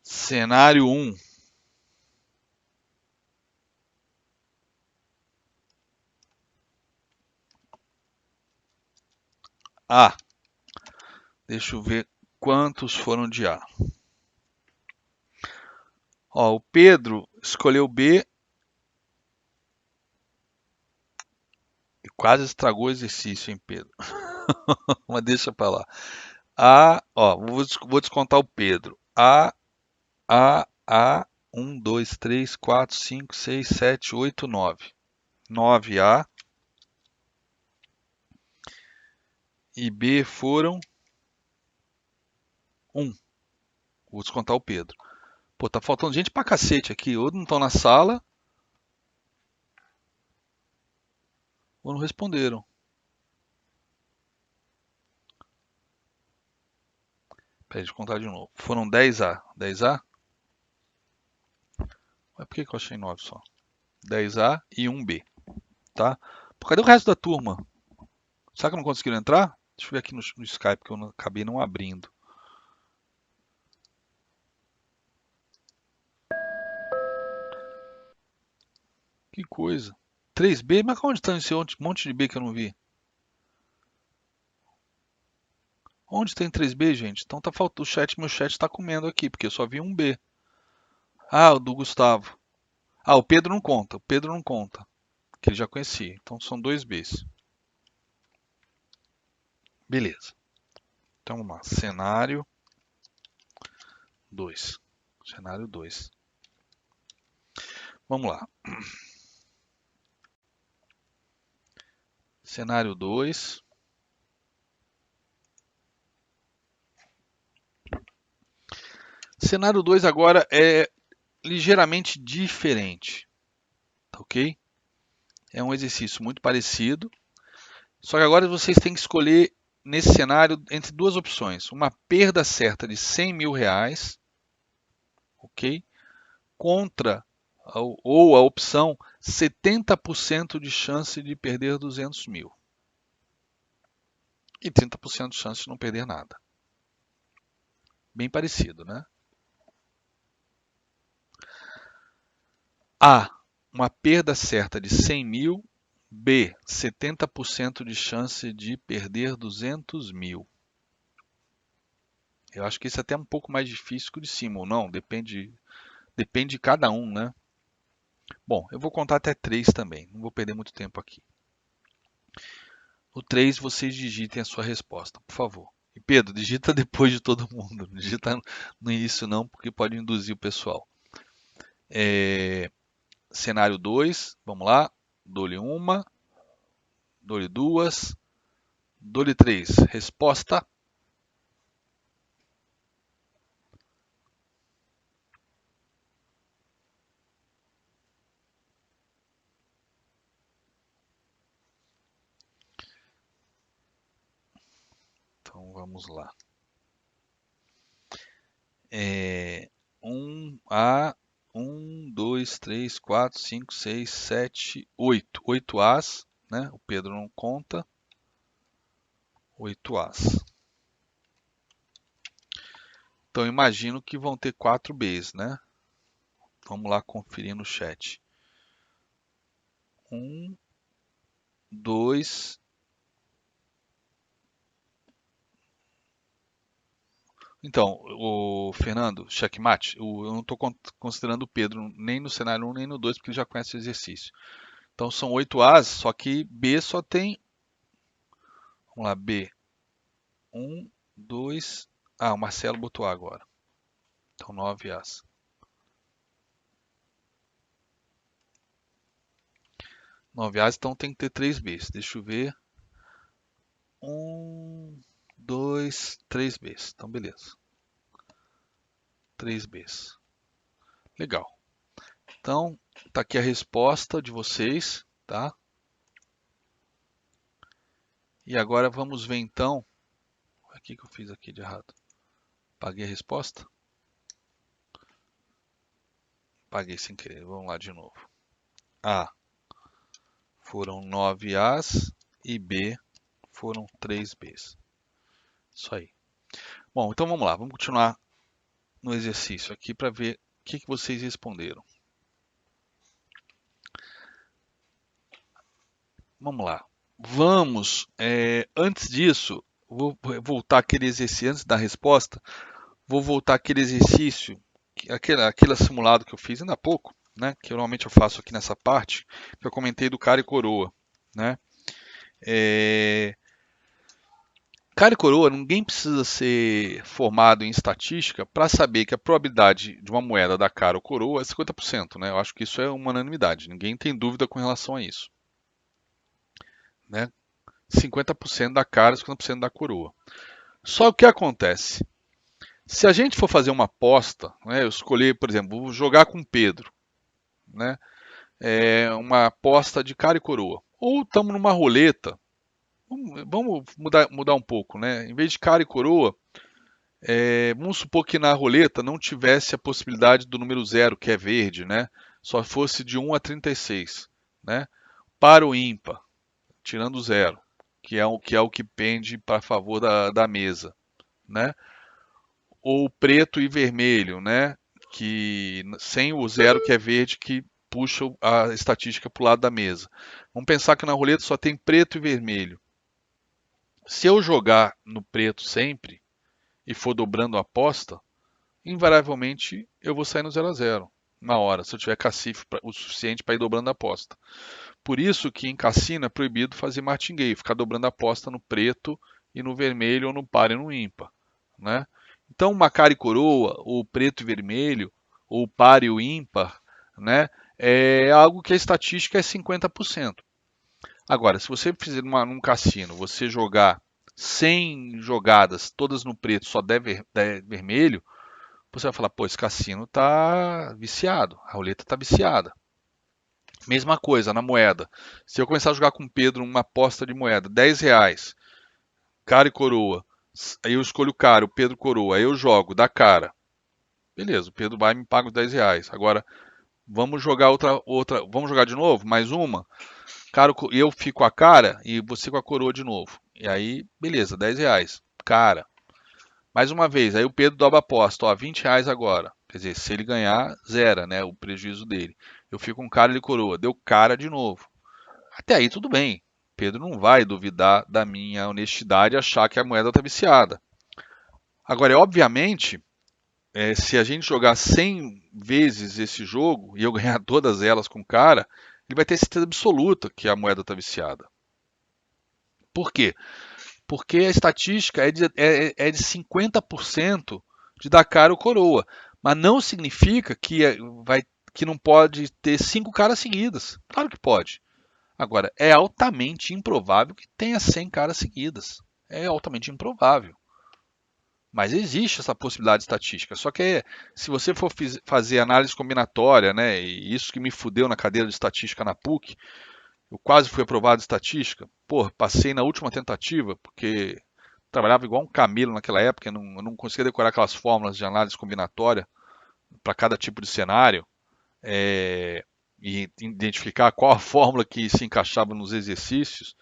Cenário 1. A. Deixa eu ver quantos foram de A. Ó, o Pedro escolheu B e quase estragou o exercício, hein, Pedro? Mas deixa pra lá. A, ó, vou descontar o Pedro. A, 1, 2, 3, 4, 5, 6, 7, 8, 9. 9A e B foram 1. Vou descontar o Pedro. Pô, tá faltando gente pra cacete aqui. Ou não estão na sala, ou não responderam. Peraí, deixa eu contar de novo. Foram 10A. 10A? Mas por que eu achei 9 só? 10A e 1B, tá? Pô, cadê o resto da turma? Será que não conseguiram entrar? Deixa eu ver aqui no Skype que eu acabei não abrindo. Que coisa. 3B? Mas onde está esse monte de B que eu não vi? Onde tem 3B, gente? Então tá faltando o chat, meu chat está comendo aqui, porque eu só vi um B. Ah, o do Gustavo. Ah, o Pedro não conta. O Pedro não conta, que ele já conhecia. Então são 2Bs. Beleza. Então vamos lá. Cenário 2. Cenário 2. Vamos lá. Cenário 2. Cenário 2 agora é ligeiramente diferente, tá ok? É um exercício muito parecido, só que agora vocês têm que escolher nesse cenário entre duas opções. Uma perda certa de 100 mil reais, ok? Contra ou a opção 70% de chance de perder 200 mil. E 30% de chance de não perder nada. Bem parecido, né? A. Uma perda certa de 100 mil. B. 70% de chance de perder 200 mil. Eu acho que esse é até um pouco mais difícil que o de cima, ou não? Depende de cada um, né? Bom, eu vou contar até 3 também. Não vou perder muito tempo aqui. No 3, vocês digitem a sua resposta, por favor. E Pedro, digita depois de todo mundo. Não digita no início não, porque pode induzir o pessoal. Cenário 2, vamos lá. Dou-lhe uma, dou-lhe duas, dou-lhe 3. Resposta. Vamos lá. 2, 3, 4, 5, 6, 7, 8. 8 As, né? O Pedro não conta. 8 As. Então imagino que vão ter 4 Bs, né? Vamos lá conferir no chat. 1, 2. Então, o Fernando, checkmate, eu não estou considerando o Pedro nem no cenário 1 nem no 2, porque ele já conhece o exercício. Então são 8 As, só que B só tem. Vamos lá, B. 1, 2. Ah, o Marcelo botou A agora. Então 9 As. 9 As, então tem que ter 3 Bs. Deixa eu ver. 1, 2, 3 Bs. Então beleza. 3 Bs. Legal. Então, tá aqui a resposta de vocês, tá? E agora vamos ver então. O que eu fiz aqui de errado? Paguei a resposta? Paguei sem querer. Vamos lá de novo. A foram 9 As e B foram 3 Bs. Isso aí. Bom, então vamos lá. Vamos continuar no exercício aqui para ver o que vocês responderam. Vamos lá. Vamos, antes disso, vou voltar aquele exercício, antes da resposta, vou voltar aquele exercício, aquele simulado que eu fiz ainda há pouco, né? Que normalmente eu faço aqui nessa parte, que eu comentei do cara e coroa, né? Cara e coroa, ninguém precisa ser formado em estatística para saber que a probabilidade de uma moeda dar cara ou coroa é 50%, né? Eu acho que isso é uma unanimidade, ninguém tem dúvida com relação a isso, né? 50% da cara, 50% da coroa. Só o que acontece? Se a gente for fazer uma aposta, né, eu escolher, por exemplo, vou jogar com Pedro, né, uma aposta de cara e coroa. Ou estamos numa roleta, vamos mudar um pouco, né? Em vez de cara e coroa, vamos supor que na roleta não tivesse a possibilidade do número zero, que é verde, né? Só fosse de 1 a 36, né? Para o ímpar, tirando o zero, que pende para favor da mesa, né? Ou preto e vermelho, né? Que sem o zero que é verde que puxa a estatística para o lado da mesa. Vamos pensar que na roleta só tem preto e vermelho. Se eu jogar no preto sempre e for dobrando a aposta, invariavelmente eu vou sair no 0 a 0 na hora, se eu tiver cacife o suficiente para ir dobrando a aposta. Por isso que em cassino é proibido fazer martingale, ficar dobrando a aposta no preto e no vermelho ou no par e no ímpar, né? Então, uma cara e coroa, ou preto e vermelho, ou par e o ímpar, né? É algo que a estatística é 50%. Agora, se você fizer num cassino, você jogar 100 jogadas, todas no preto, só 10 vermelho, você vai falar, pô, esse cassino tá viciado, a roleta tá viciada. Mesma coisa na moeda. Se eu começar a jogar com o Pedro uma aposta de moeda, R$ 10, cara e coroa, aí eu escolho o cara, o Pedro coroa, aí eu jogo, dá cara. Beleza, o Pedro vai e me paga os R$ 10. Agora, vamos jogar vamos jogar de novo? Mais uma? Cara, eu fico com a cara e você com a coroa de novo. E aí, beleza, R$ 10. Cara. Mais uma vez, aí o Pedro dobra a aposta, ó, R$ 20 agora. Quer dizer, se ele ganhar, zera, né, o prejuízo dele. Eu fico com cara, ele coroa. Deu cara de novo. Até aí tudo bem. Pedro não vai duvidar da minha honestidade e achar que a moeda está viciada. Agora, obviamente, se a gente jogar 100 vezes esse jogo e eu ganhar todas elas com cara, ele vai ter certeza absoluta que a moeda está viciada. Por quê? Porque a estatística é de 50% de dar cara ou coroa. Mas não significa que não pode ter 5 caras seguidas. Claro que pode. Agora, é altamente improvável que tenha 100 caras seguidas. É altamente improvável. Mas existe essa possibilidade estatística. Só que se você for fazer análise combinatória, né, e isso que me fudeu na cadeira de estatística na PUC, eu quase fui aprovado em estatística. Pô, passei na última tentativa, porque trabalhava igual um camelo naquela época, eu não conseguia decorar aquelas fórmulas de análise combinatória para cada tipo de cenário, e identificar qual a fórmula que se encaixava nos exercícios.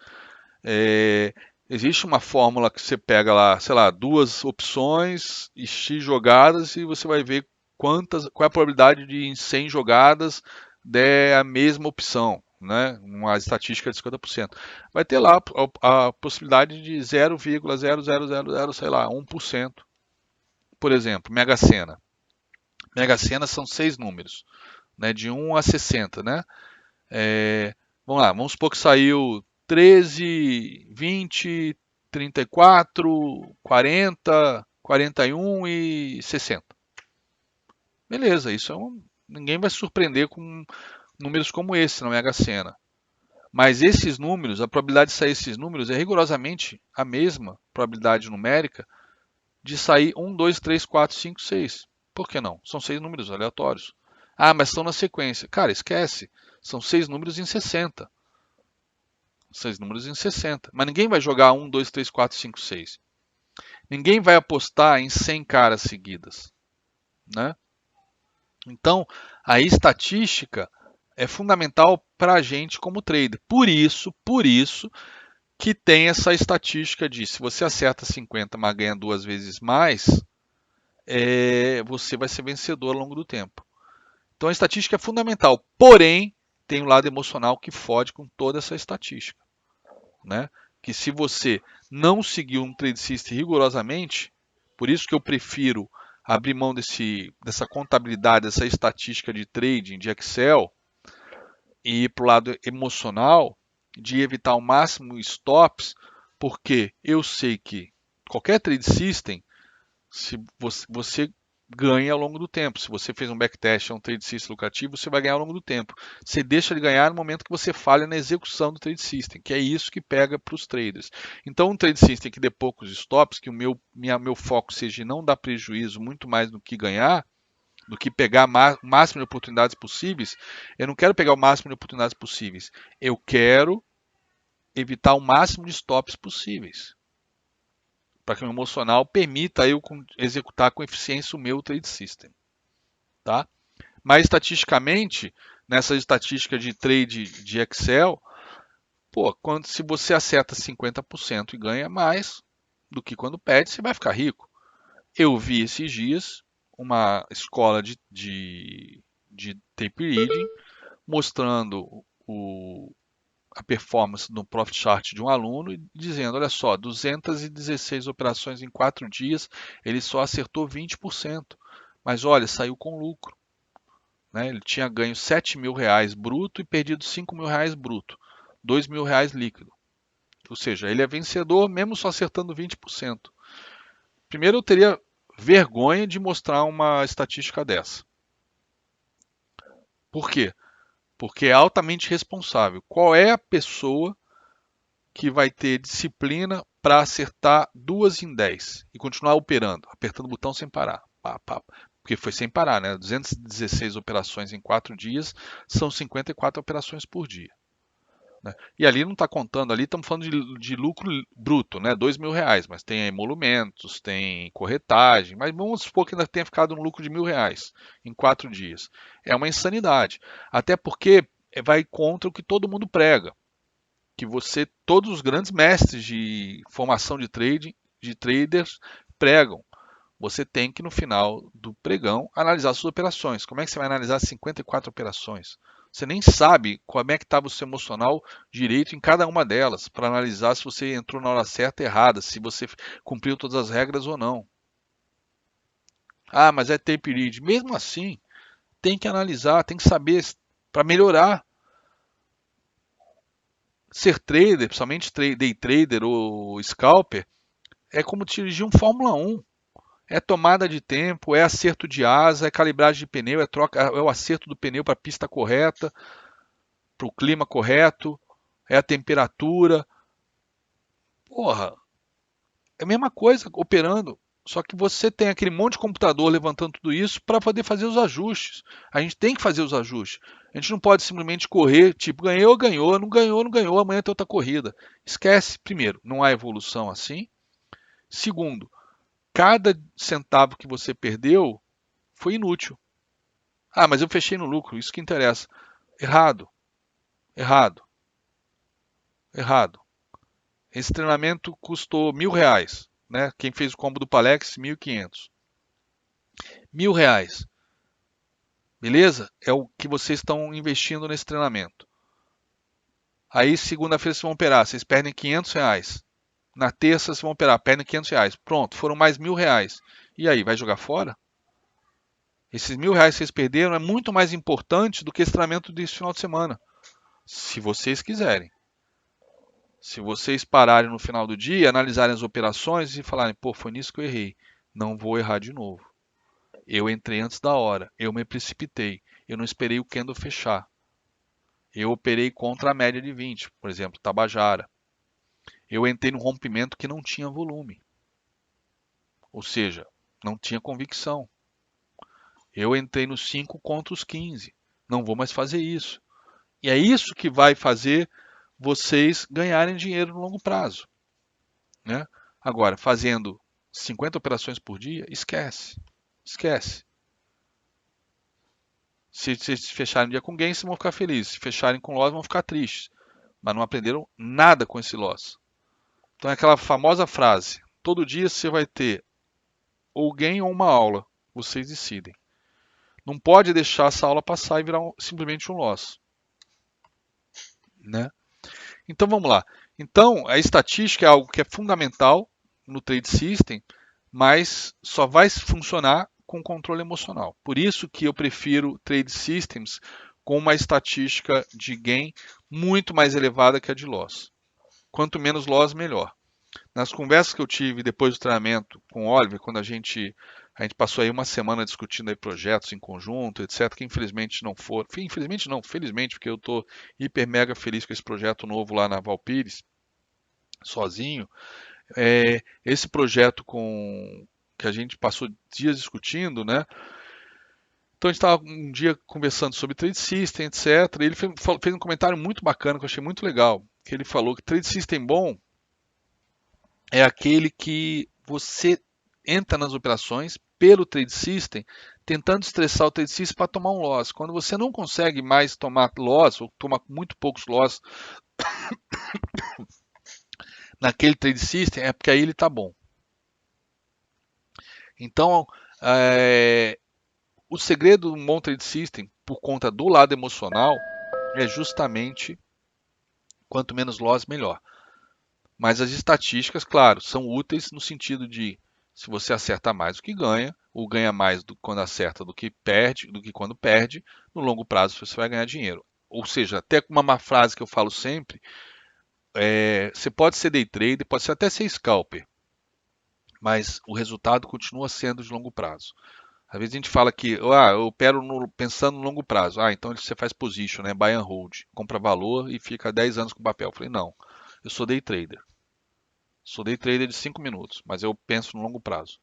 É, existe uma fórmula que você pega lá, sei lá, duas opções e X jogadas e você vai ver qual é a probabilidade de em 100 jogadas der a mesma opção, né? Uma estatística de 50%. Vai ter lá a possibilidade de 0,0000, sei lá, 1%. Por exemplo, Mega Sena. Mega Sena são 6 números, né? De 1 a 60, né? Vamos lá, vamos supor que saiu 13, 20, 34, 40, 41 e 60. Beleza, ninguém vai se surpreender com números como esse na Mega Sena. Mas esses números, a probabilidade de sair esses números é rigorosamente a mesma probabilidade numérica de sair 1, 2, 3, 4, 5, 6. Por que não? São 6 números aleatórios. Ah, mas estão na sequência. Cara, esquece. São 6 números em 60. 6 números em 60. Mas ninguém vai jogar 1, 2, 3, 4, 5, 6. Ninguém vai apostar em 100 caras seguidas, né? Então, a estatística é fundamental para a gente como trader. Por isso que tem essa estatística de se você acerta 50, mas ganha 2 vezes mais, você vai ser vencedor ao longo do tempo. Então a estatística é fundamental, porém tem um lado emocional que fode com toda essa estatística, né? Que se você não seguir um trade system rigorosamente, por isso que eu prefiro abrir mão dessa contabilidade, dessa estatística de trading, de Excel, e ir para o lado emocional, de evitar ao máximo stops, porque eu sei que qualquer trade system, se você ganha ao longo do tempo. Se você fez um backtest, um trade system lucrativo, você vai ganhar ao longo do tempo. Você deixa de ganhar no momento que você falha na execução do trade system, que é isso que pega para os traders. Então, um trade system que dê poucos stops, que o meu foco seja não dar prejuízo muito mais do que ganhar, do que pegar o máximo de oportunidades possíveis, eu não quero pegar o máximo de oportunidades possíveis. Eu quero evitar o máximo de stops possíveis, para que o emocional permita eu executar com eficiência o meu trade system, tá? Mas estatisticamente, nessa estatística de trade de Excel, se você acerta 50% e ganha mais do que quando perde, você vai ficar rico. Eu vi esses dias uma escola de tape reading mostrando a performance no Profit Chart de um aluno e dizendo, olha só, 216 operações em 4 dias, ele só acertou 20%. Mas olha, saiu com lucro. Né? Ele tinha ganho 7 mil reais bruto e perdido 5 mil reais bruto. 2 mil reais líquido. Ou seja, ele é vencedor mesmo só acertando 20%. Primeiro eu teria vergonha de mostrar uma estatística dessa. Por quê? Porque é altamente responsável. Qual é a pessoa que vai ter disciplina para acertar 2 em 10 e continuar operando, apertando o botão sem parar? Porque foi sem parar, né? 216 operações em 4 dias são 54 operações por dia. Né? E ali não está contando, ali estamos falando de lucro bruto, né? 2 mil reais, mas tem emolumentos, tem corretagem, mas vamos supor que ainda tenha ficado um lucro de 1.000 reais em 4 dias. É uma insanidade, até porque vai contra o que todo mundo prega, que todos os grandes mestres de formação de trading, de traders, pregam. Você tem que, no final do pregão, analisar suas operações. Como é que você vai analisar 54 operações? Você nem sabe como é que estava o seu emocional direito em cada uma delas, para analisar se você entrou na hora certa ou errada, se você cumpriu todas as regras ou não. Ah, mas é tape read. Mesmo assim, tem que analisar, tem que saber para melhorar. Ser trader, principalmente day trader ou scalper, é como dirigir um Fórmula 1. É tomada de tempo, é acerto de asa, é calibragem de pneu, é o acerto do pneu para a pista correta, para o clima correto, é a temperatura. Porra, é a mesma coisa operando, só que você tem aquele monte de computador levantando tudo isso para poder fazer os ajustes. A gente tem que fazer os ajustes. A gente não pode simplesmente correr, tipo, ganhou, ganhou, não ganhou, não ganhou, amanhã tem outra corrida. Esquece, primeiro, não há evolução assim. Segundo, cada centavo que você perdeu foi inútil. Ah, mas eu fechei no lucro, isso que interessa. Errado, errado, errado. Esse treinamento custou R$ 1.000, né? Quem fez o combo do Palex, 1.500. R$ 1.000, beleza? É o que vocês estão investindo nesse treinamento. Aí, segunda-feira, vocês vão operar, vocês perdem R$ 500. Na terça, vocês vão operar, perdem R$ 500. Pronto, foram mais R$ 1.000. E aí, vai jogar fora? Esses R$ 1.000 que vocês perderam é muito mais importante do que esse treinamento desse final de semana. Se vocês quiserem. Se vocês pararem no final do dia, analisarem as operações e falarem, pô, foi nisso que eu errei. Não vou errar de novo. Eu entrei antes da hora, eu me precipitei, eu não esperei o candle fechar. Eu operei contra a média de 20, por exemplo, Tabajara. Eu entrei no rompimento que não tinha volume. Ou seja, não tinha convicção. Eu entrei nos 5 contra os 15. Não vou mais fazer isso. E é isso que vai fazer vocês ganharem dinheiro no longo prazo, né? Agora, fazendo 50 operações por dia, esquece. Esquece. Se vocês fecharem um dia com gain, vocês vão ficar felizes. Se fecharem com loss, vão ficar tristes. Mas não aprenderam nada com esse loss. Então é aquela famosa frase: todo dia você vai ter ou gain ou uma aula. Vocês decidem. Não pode deixar essa aula passar e virar simplesmente um loss, né? Então vamos lá. Então a estatística é algo que é fundamental no trade system, mas só vai funcionar com controle emocional. Por isso que eu prefiro trade systems com uma estatística de gain muito mais elevada que a de loss. Quanto menos loss, melhor. Nas conversas que eu tive depois do treinamento com o Oliver, quando a gente passou aí uma semana discutindo aí projetos em conjunto, etc, que infelizmente não foram. Infelizmente não, felizmente, porque eu estou hiper mega feliz com esse projeto novo lá na Valpires, sozinho. Esse projeto que a gente passou dias discutindo, né? Então a gente estava um dia conversando sobre trade system, etc. E ele fez um comentário muito bacana que eu achei muito legal. Que ele falou que trade system bom é aquele que você entra nas operações pelo trade system, tentando estressar o trade system para tomar um loss. Quando você não consegue mais tomar loss, ou toma muito poucos loss naquele trade system, é porque aí ele está bom. Então, o segredo do bom trade system, por conta do lado emocional, é justamente quanto menos loss, melhor. Mas as estatísticas, claro, são úteis no sentido de se você acerta mais do que ganha, ou ganha mais quando acerta do que perde, do que quando perde, no longo prazo você vai ganhar dinheiro. Ou seja, até uma frase que eu falo sempre, você pode ser day trader, pode ser até ser scalper, mas o resultado continua sendo de longo prazo. Às vezes a gente fala que eu opero pensando no longo prazo. Então você faz position, né? Buy and hold, compra valor e fica 10 anos com o papel. Eu falei, não, eu sou day trader. Sou day trader de 5 minutos, mas eu penso no longo prazo.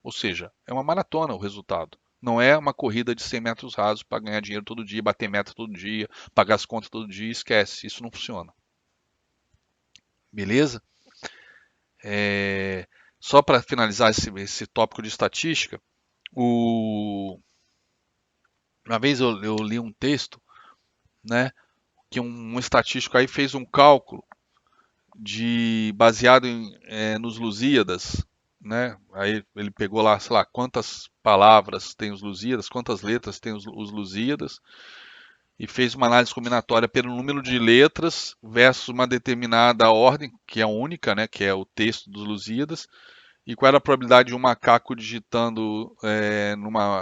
Ou seja, é uma maratona o resultado. Não é uma corrida de 100 metros rasos para ganhar dinheiro todo dia, bater meta todo dia, pagar as contas todo dia. Esquece, isso não funciona. Beleza? Só para finalizar esse tópico de estatística, uma vez eu li um texto, né, que um estatístico aí fez um cálculo baseado nos Lusíadas, né? Aí ele pegou lá, sei lá, quantas palavras tem os Lusíadas, quantas letras tem os Lusíadas, e fez uma análise combinatória pelo número de letras versus uma determinada ordem, que é única, né? Que é o texto dos Lusíadas, e qual era a probabilidade de um macaco digitando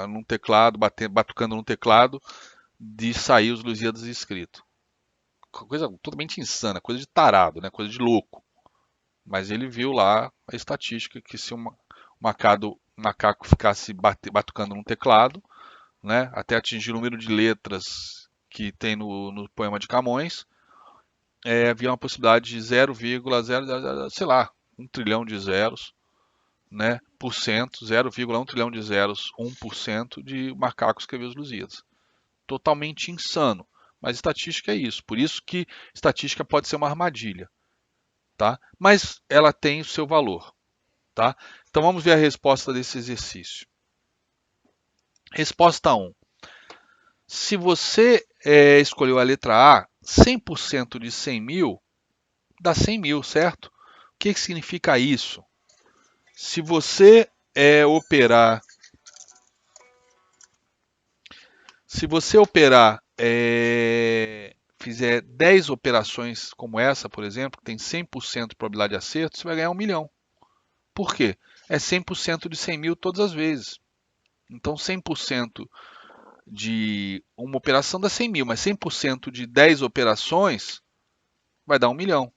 num teclado, batucando num teclado, de sair os Lusíadas escrito. Coisa totalmente insana, coisa de tarado, né? Coisa de louco. Mas ele viu lá a estatística que se um macaco ficasse batucando num teclado, né, até atingir o número de letras que tem no poema de Camões, havia uma possibilidade de 0,0, sei lá, 1 trilhão de zeros, né, por cento, 0,1 trilhão de zeros, 1% de macaco escrever os Lusíadas. Totalmente insano. Mas estatística é isso. Por isso que estatística pode ser uma armadilha. Tá? Mas ela tem o seu valor. tá? Então vamos ver a resposta desse exercício. Resposta 1. Se você escolheu a letra A, 100% de 100 mil dá 100 mil, certo? O que significa isso? Se você operar, fizer 10 operações como essa, por exemplo, que tem 100% de probabilidade de acerto, você vai ganhar 1 milhão. Por quê? É 100% de 100 mil todas as vezes. Então 100% de uma operação dá 100 mil, mas 100% de 10 operações vai dar 1 milhão.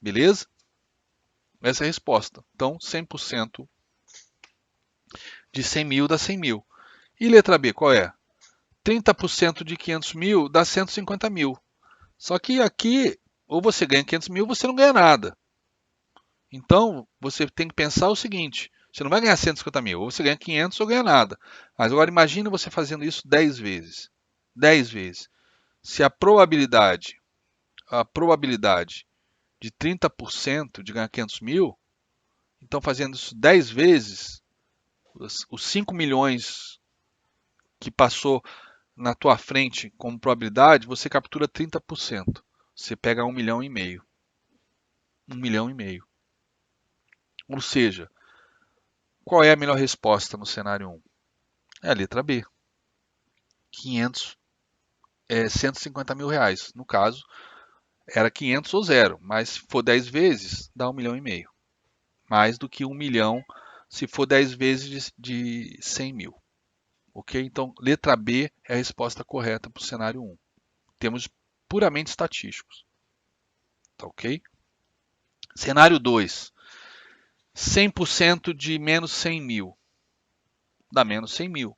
Beleza? Essa é a resposta. Então 100% de 100 mil dá 100 mil. E letra B, qual é? 30% de 500 mil dá 150 mil. Só que aqui, ou você ganha 500 mil, ou você não ganha nada. Então, você tem que pensar o seguinte, você não vai ganhar 150 mil, ou você ganha 500 ou ganha nada. Mas agora imagine você fazendo isso 10 vezes. 10 vezes. Se a probabilidade de 30% de ganhar 500 mil, então fazendo isso 10 vezes, os 5 milhões que passou na tua frente como probabilidade, você captura 30%. Você pega 1,5 milhão. 1,5 milhão. Ou seja, qual é a melhor resposta no cenário 1? É a letra B. 150 mil reais. No caso, era 500 ou zero, mas se for 10 vezes, dá 1,5 milhão. Mais do que 1 milhão se for 10 vezes de 100 mil. Ok? Então, letra B é a resposta correta para o cenário 1. Temos puramente estatísticos. Tá ok? Cenário 2. 100% de menos 100 mil dá menos 100 mil.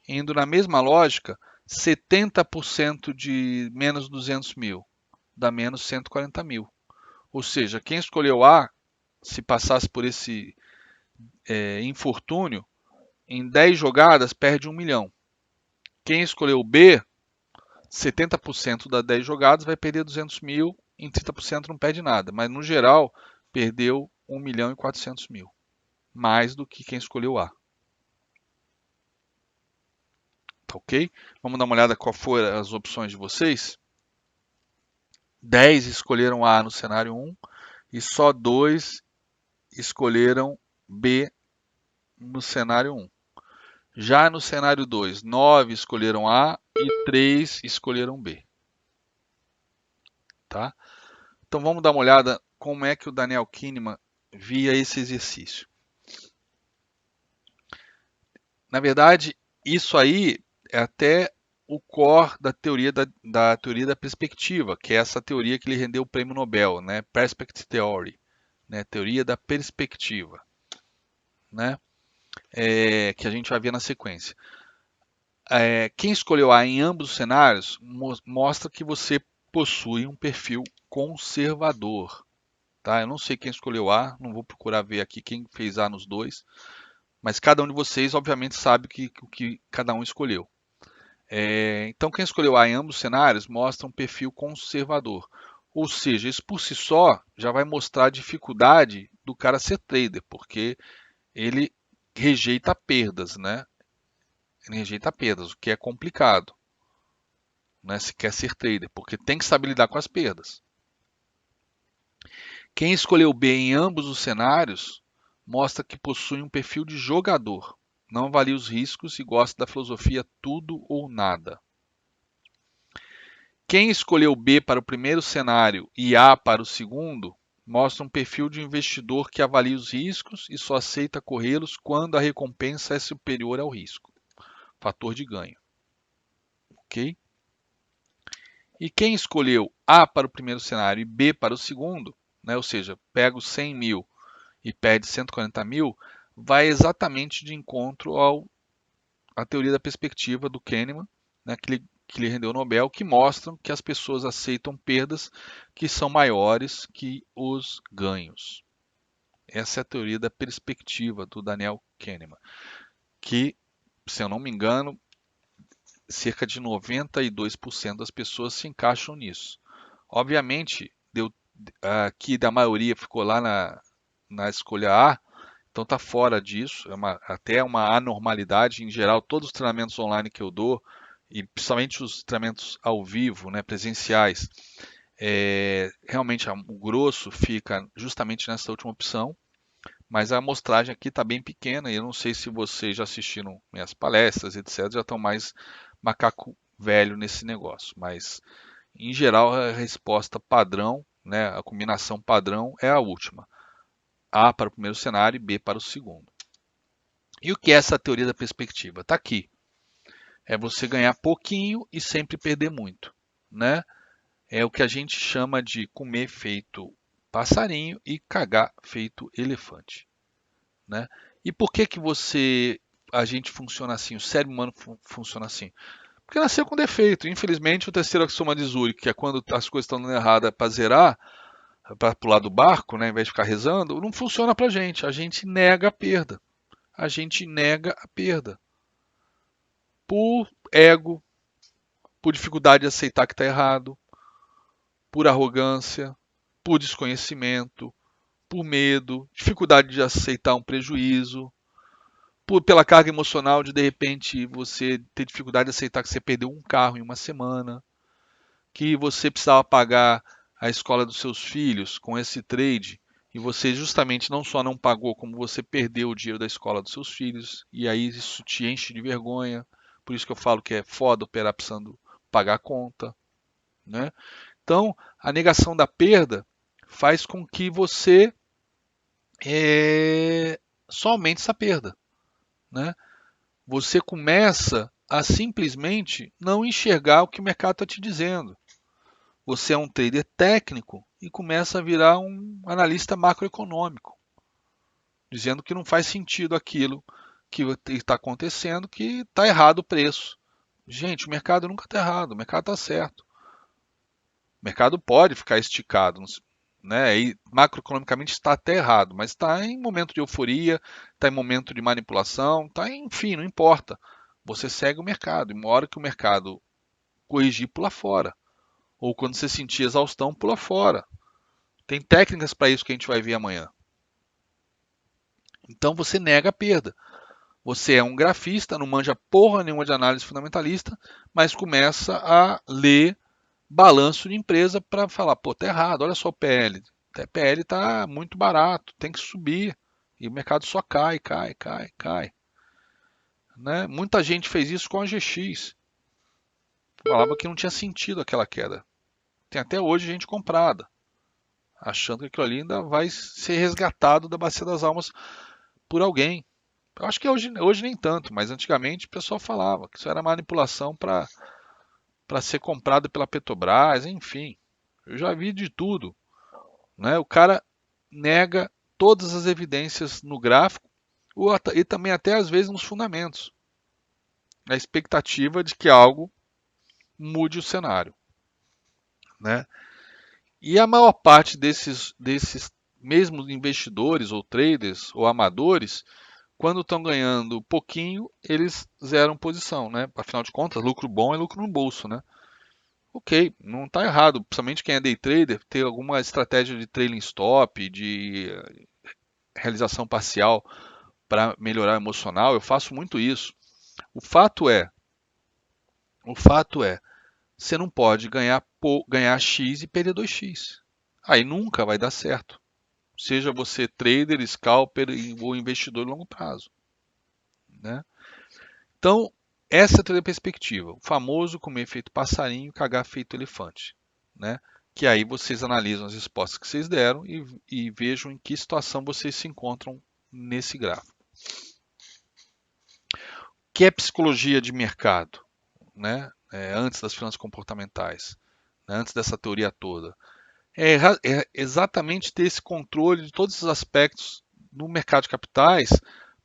Indo na mesma lógica, 70% de menos 200 mil dá menos 140 mil. Ou seja, quem escolheu A, se passasse por esse infortúnio, em 10 jogadas perde 1 milhão. Quem escolheu B, 70% das 10 jogadas vai perder 200 mil, em 30% não perde nada. Mas no geral, perdeu 1 milhão e 400 mil. Mais do que quem escolheu A. Tá ok? Vamos dar uma olhada qual foram as opções de vocês. 10 escolheram A no cenário 1 e só 2 escolheram B no cenário 1. Já no cenário 2, 9 escolheram A e 3 escolheram B. Tá? Então vamos dar uma olhada como é que o Daniel Kahneman via esse exercício. Na verdade, isso aí é até o core da teoria da teoria da perspectiva, que é essa teoria que ele rendeu o prêmio Nobel, né? Perspective Theory, né? Teoria da perspectiva, né? Que a gente vai ver na sequência. Quem escolheu A em ambos os cenários mostra que você possui um perfil conservador. Tá? Eu não sei quem escolheu A, não vou procurar ver aqui quem fez A nos dois, mas cada um de vocês, obviamente, sabe o que cada um escolheu. Então, quem escolheu A em ambos os cenários mostra um perfil conservador. Ou seja, isso por si só já vai mostrar a dificuldade do cara ser trader, porque ele rejeita perdas, né? Ele rejeita perdas, o que é complicado, né? Se quer ser trader, porque tem que saber lidar com as perdas. Quem escolheu B em ambos os cenários mostra que possui um perfil de jogador, não avalia os riscos e gosta da filosofia tudo ou nada. Quem escolheu B para o primeiro cenário e A para o segundo mostra um perfil de investidor que avalia os riscos e só aceita corrê-los quando a recompensa é superior ao risco. Fator de ganho. Ok? E quem escolheu A para o primeiro cenário e B para o segundo, né, ou seja, pega os 100 mil e perde 140 mil, vai exatamente de encontro à teoria da perspectiva do Kahneman, né, que lhe rendeu o Nobel, que mostram que as pessoas aceitam perdas que são maiores que os ganhos. Essa é a teoria da perspectiva do Daniel Kahneman, que, se eu não me engano, cerca de 92% das pessoas se encaixam nisso. Obviamente, aqui da maioria ficou lá na escolha A, então está fora disso, até uma anormalidade. Em geral, todos os treinamentos online que eu dou, e principalmente os treinamentos ao vivo, né, presenciais, realmente o grosso fica justamente nessa última opção, mas a amostragem aqui está bem pequena e eu não sei se vocês já assistiram minhas palestras, etc., já estão mais macaco velho nesse negócio, mas em geral a resposta padrão, né, a combinação padrão é a última. A para o primeiro cenário e B para o segundo. E o que é essa teoria da perspectiva? Está aqui. É você ganhar pouquinho e sempre perder muito, né? É o que a gente chama de comer feito passarinho e cagar feito elefante, né? E por que que a gente funciona assim, o cérebro humano funciona assim? Porque nasceu com defeito. Infelizmente, o terceiro axioma de Zurich, que é quando as coisas estão dando errada para zerar, para pular do barco, né, em vez de ficar rezando, não funciona para a gente. A gente nega a perda. A gente nega a perda. Por ego, por dificuldade de aceitar que está errado, por arrogância, por desconhecimento, por medo, dificuldade de aceitar um prejuízo, pela carga emocional de repente você ter dificuldade de aceitar que você perdeu um carro em uma semana, que você precisava pagar a escola dos seus filhos com esse trade e você justamente não só não pagou, como você perdeu o dinheiro da escola dos seus filhos e aí isso te enche de vergonha. Por isso que eu falo que é foda operar precisando pagar a conta, né? Então, a negação da perda faz com que você só aumente essa perda, né? Você começa a simplesmente não enxergar o que o mercado está te dizendo. Você é um trader técnico e começa a virar um analista macroeconômico, dizendo que não faz sentido aquilo que está acontecendo, que está errado o preço. Gente, o mercado nunca está errado, o mercado está certo. O mercado pode ficar esticado, né? E macroeconomicamente está até errado, mas está em momento de euforia, está em momento de manipulação, está, enfim, não importa. Você segue o mercado, e uma hora que o mercado corrigir, pula fora. Ou quando você sentir exaustão, pula fora. Tem técnicas para isso que a gente vai ver amanhã. Então você nega a perda. Você é um grafista, não manja porra nenhuma de análise fundamentalista, mas começa a ler balanço de empresa para falar, pô, tá errado, olha só o PL. O PL tá muito barato, tem que subir. E o mercado só cai, cai, cai, cai. Né? Muita gente fez isso com a GX. Falava que não tinha sentido aquela queda. Tem até hoje gente comprada, achando que aquilo ali ainda vai ser resgatado da Bacia das Almas por alguém. Eu acho que hoje nem tanto, mas antigamente o pessoal falava que isso era manipulação para ser comprado pela Petrobras, enfim. Eu já vi de tudo. Né? O cara nega todas as evidências no gráfico e também até às vezes nos fundamentos. A expectativa de que algo mude o cenário. Né? E a maior parte desses mesmos investidores ou traders ou amadores, quando estão ganhando pouquinho, eles zeram posição, né? Afinal de contas, lucro bom é lucro no bolso, né? Ok, não está errado, principalmente quem é day trader, ter alguma estratégia de trailing stop, de realização parcial para melhorar o emocional, eu faço muito isso. O fato é, você não pode ganhar X e perder 2x. Aí nunca vai dar certo. Seja você trader, scalper ou investidor de longo prazo. Né? Então, essa é a teoria perspectiva. O famoso comer feito passarinho, cagar feito elefante. Né? Que aí vocês analisam as respostas que vocês deram e vejam em que situação vocês se encontram nesse gráfico. O que é psicologia de mercado? Né? Antes das finanças comportamentais, né? Antes dessa teoria toda. É exatamente ter esse controle de todos os aspectos no mercado de capitais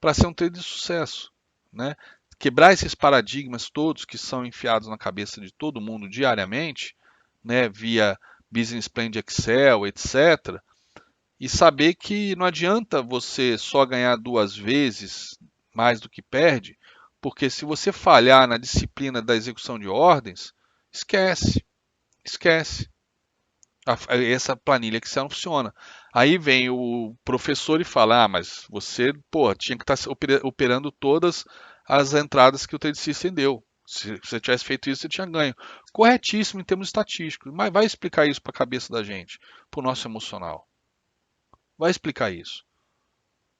para ser um trader de sucesso. Né? Quebrar esses paradigmas todos que são enfiados na cabeça de todo mundo diariamente, né, via business plan de Excel, etc. E saber que não adianta você só ganhar 2 vezes mais do que perde, porque se você falhar na disciplina da execução de ordens, esquece, esquece. Essa planilha Excel não funciona. Aí vem o professor e fala: ah, mas você, pô, tinha que estar operando todas as entradas que o trade system deu. Se você tivesse feito isso, você tinha ganho. Corretíssimo em termos estatísticos, mas vai explicar isso para a cabeça da gente, para o nosso emocional. Vai explicar isso.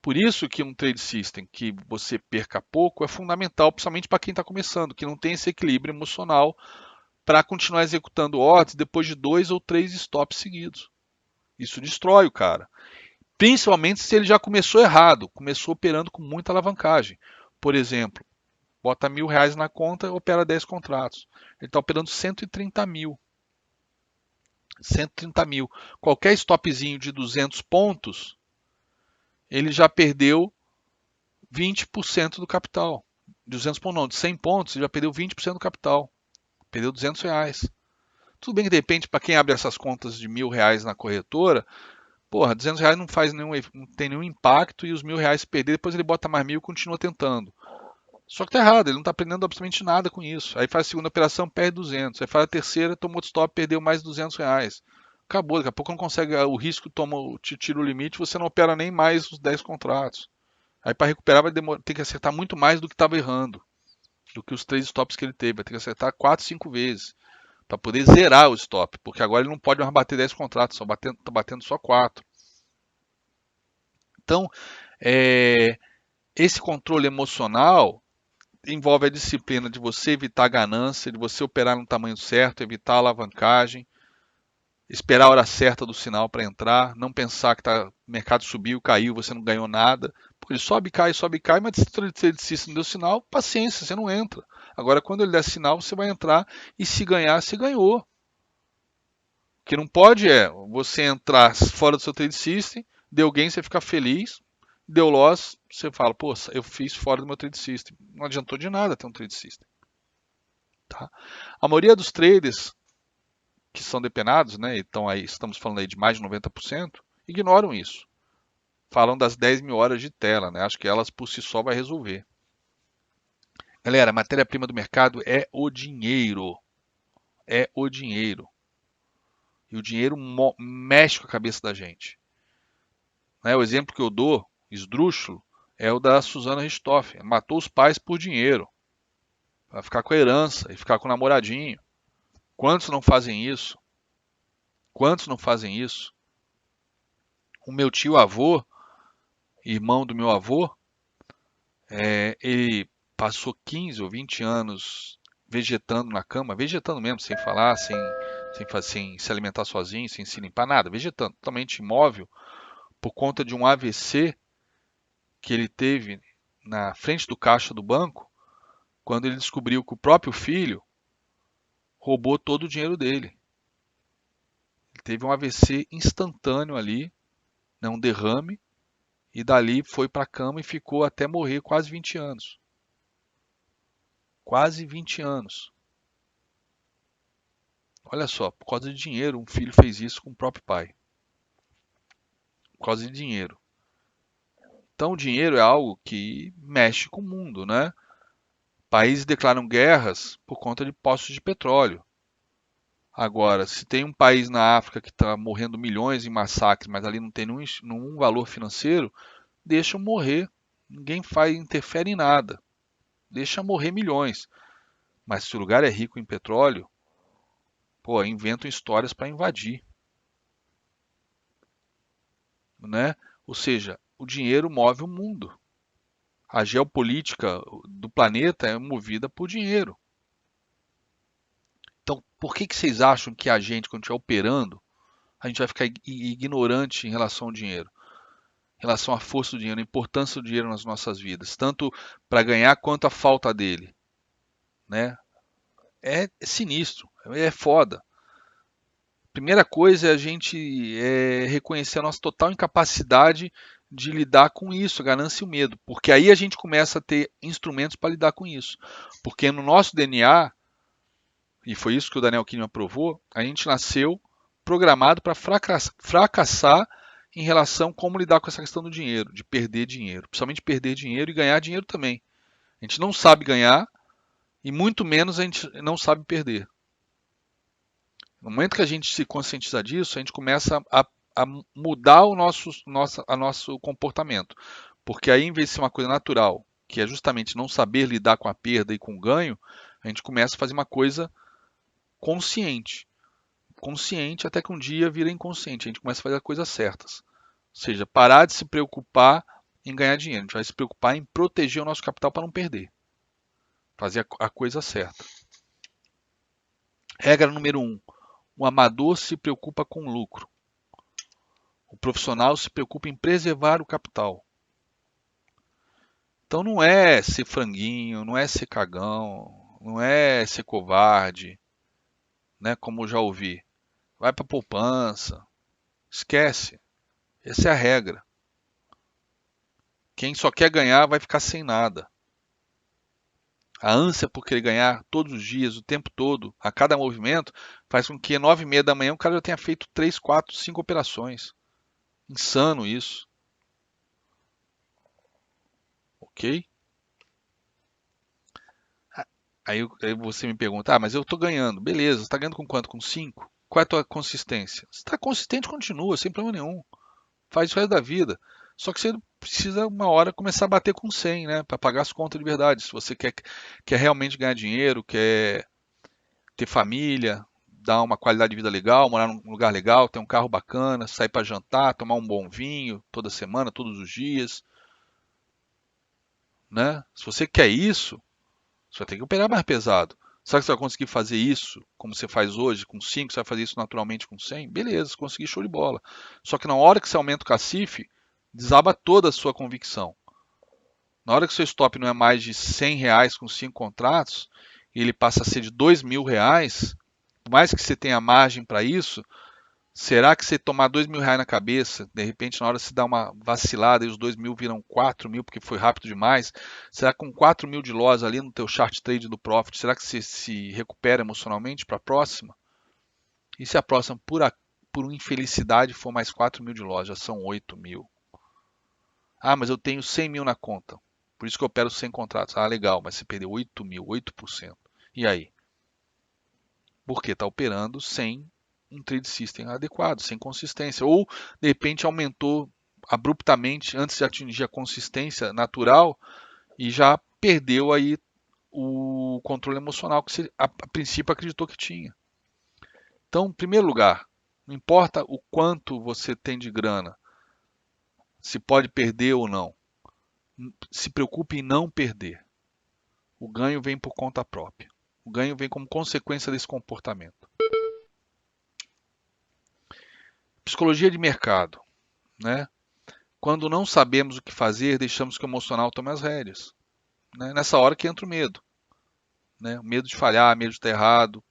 Por isso que um trade system que você perca pouco é fundamental, principalmente para quem está começando, que não tem esse equilíbrio emocional para continuar executando ordens depois de 2 ou 3 stops seguidos. Isso destrói o cara. Principalmente se ele já começou errado, começou operando com muita alavancagem. Por exemplo, bota R$ 1.000 na conta e opera 10 contratos. Ele está operando 130 mil. 130 mil. Qualquer stopzinho de 200 pontos, ele já perdeu 20% do capital. De 200 pontos não, de 100 pontos, ele já perdeu 20% do capital. Perdeu R$ 200. Tudo bem que de repente, para quem abre essas contas de R$ 1.000 na corretora, porra, R$ 200 não faz nenhum, não tem nenhum impacto e os R$ 1.000 se perder, depois ele bota mais 1.000 e continua tentando. Só que tá errado, ele não está aprendendo absolutamente nada com isso. Aí faz a segunda operação, perde 200. Aí faz a terceira, tomou outro stop, perdeu mais R$ 200. Acabou, daqui a pouco não consegue, o risco te tira o limite, você não opera nem mais os 10 contratos. Aí para recuperar vai ter que acertar muito mais do que estava errando, do que os 3 stops que ele teve. Vai ter que acertar 4, 5 vezes para poder zerar o stop, porque agora ele não pode mais bater 10 contratos, está batendo só 4. Então, é, esse controle emocional envolve a disciplina de você evitar a ganância, de você operar no tamanho certo, evitar a alavancagem, esperar a hora certa do sinal para entrar, não pensar que o mercado subiu, caiu, você não ganhou nada. Porque ele sobe e cai, mas se ele não deu sinal, paciência, você não entra. Agora, quando ele der sinal, você vai entrar e se ganhar, você ganhou. O que não pode é você entrar fora do seu trade system, deu gain, você ficar feliz, deu loss, você fala, pô, eu fiz fora do meu trade system. Não adiantou de nada ter um trade system. Tá? A maioria dos traders que são depenados, né, então aí estamos falando aí de mais de 90%, ignoram isso. Falam das 10.000 horas de tela, né? Acho que elas por si só vai resolver. Galera, a matéria-prima do mercado é o dinheiro. É o dinheiro. E o dinheiro mexe com a cabeça da gente. Né? O exemplo que eu dou, esdrúxulo, é o da Susana Richthofen. Matou os pais por dinheiro. Vai ficar com a herança e ficar com o namoradinho. Quantos não fazem isso? Quantos não fazem isso? O meu tio-avô, irmão do meu avô, ele passou 15 ou 20 anos vegetando na cama, vegetando mesmo, sem falar, sem se alimentar sozinho, sem se limpar, nada, vegetando, totalmente imóvel, por conta de um AVC que ele teve na frente do caixa do banco, quando ele descobriu que o próprio filho roubou todo o dinheiro dele. Ele teve um AVC instantâneo ali, né, um derrame, e dali foi para a cama e ficou até morrer quase 20 anos. Quase 20 anos. Olha só, por causa de dinheiro, um filho fez isso com o próprio pai. Por causa de dinheiro. Então, o dinheiro é algo que mexe com o mundo, né? Países declaram guerras por conta de poços de petróleo. Agora, se tem um país na África que está morrendo milhões em massacres, mas ali não tem nenhum valor financeiro, deixa morrer. Ninguém interfere em nada. Deixa morrer milhões. Mas se o lugar é rico em petróleo, pô, inventam histórias para invadir, né? Ou seja, o dinheiro move o mundo. A geopolítica do planeta é movida por dinheiro. Então, por que vocês acham que a gente, quando estiver operando, a gente vai ficar ignorante em relação ao dinheiro? Em relação à força do dinheiro, a importância do dinheiro nas nossas vidas, tanto para ganhar quanto a falta dele, né? É sinistro, é foda. Primeira coisa é a gente reconhecer a nossa total incapacidade de lidar com isso, a ganância e o medo, porque aí a gente começa a ter instrumentos para lidar com isso. Porque no nosso DNA, e foi isso que o Daniel Kahneman provou, a gente nasceu programado para fracassar em relação a como lidar com essa questão do dinheiro, de perder dinheiro, principalmente perder dinheiro e ganhar dinheiro também. A gente não sabe ganhar e muito menos a gente não sabe perder. No momento que a gente se conscientizar disso, a gente começa a a mudar nosso comportamento. Porque aí, em vez de ser uma coisa natural, que é justamente não saber lidar com a perda e com o ganho, a gente começa a fazer uma coisa consciente. Consciente até que um dia vira inconsciente. A gente começa a fazer as coisas certas. Ou seja, parar de se preocupar em ganhar dinheiro. A gente vai se preocupar em proteger o nosso capital para não perder. Fazer a coisa certa. Regra número 1. O amador se preocupa com lucro. O profissional se preocupa em preservar o capital. Então não é ser franguinho, não é ser cagão, não é ser covarde, né? Como eu já ouvi. Vai para poupança. Esquece. Essa é a regra. Quem só quer ganhar vai ficar sem nada. A ânsia por querer ganhar todos os dias, o tempo todo, a cada movimento, faz com que 9h30 da manhã o cara já tenha feito 3, 4, 5 operações. Insano isso. Ok? Aí você me pergunta, mas eu estou ganhando. Beleza, você está ganhando com quanto? Com 5? Qual é a tua consistência? Se está consistente, continua, sem problema nenhum. Faz isso o resto da vida. Só que você precisa, uma hora, começar a bater com 100, né? Para pagar as contas de verdade. Se você quer realmente ganhar dinheiro, quer ter família, dar uma qualidade de vida legal, morar num lugar legal, ter um carro bacana, sair para jantar, tomar um bom vinho toda semana, todos os dias, né? Se você quer isso, você vai ter que operar mais pesado. Será que você vai conseguir fazer isso como você faz hoje, com 5, você vai fazer isso naturalmente com 100? Beleza, consegui, show de bola. Só que na hora que você aumenta o cacife, desaba toda a sua convicção. Na hora que o seu stop não é mais de R$ 100 com 5 contratos, e ele passa a ser de R$ 2.000, por mais que você tenha margem para isso, será que você tomar R$ 2.000 na cabeça, de repente na hora você dá uma vacilada e os 2.000 viram 4.000 porque foi rápido demais, será que com 4.000 de loss ali no teu chart trade do profit, será que você se recupera emocionalmente para a próxima? E se a próxima, por infelicidade, for mais 4.000 de loss, já são 8.000. Ah, mas eu tenho 100.000 na conta, por isso que eu opero 100 contratos. Ah, legal, mas você perdeu 8.000, 8%. E aí? Porque está operando sem um trade system adequado, sem consistência. Ou, de repente, aumentou abruptamente antes de atingir a consistência natural e já perdeu aí o controle emocional que você, a princípio, acreditou que tinha. Então, em primeiro lugar, não importa o quanto você tem de grana, se pode perder ou não, se preocupe em não perder. O ganho vem por conta própria. O ganho vem como consequência desse comportamento. Psicologia de mercado, né? Quando não sabemos o que fazer, deixamos que o emocional tome as rédeas. Né? Nessa hora que entra o medo. Né? O medo de falhar, medo de estar errado.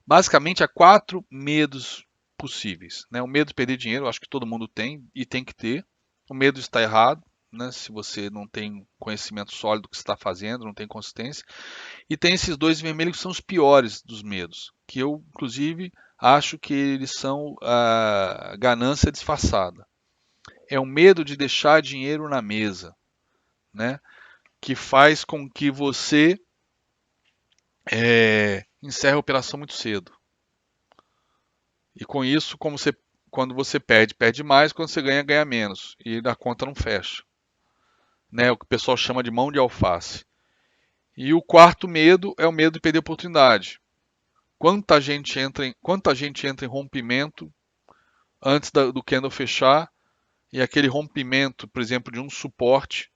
Basicamente, há 4 medos possíveis. Né? O medo de perder dinheiro, acho que todo mundo tem e tem que ter. O medo de estar errado, né? Se você não tem conhecimento sólido do que você está fazendo, não tem consistência. E tem esses 2 vermelhos que são os piores dos medos, que eu, inclusive, acho que eles são a ganância disfarçada. É o medo de deixar dinheiro na mesa, né? Que faz com que você encerre a operação muito cedo. E com isso, quando você perde, perde mais, quando você ganha, ganha menos. E a conta não fecha. Né? O que o pessoal chama de mão de alface. E o quarto medo é o medo de perder oportunidade. Quanta gente entra em rompimento antes do candle fechar, e aquele rompimento, por exemplo, de um suporte,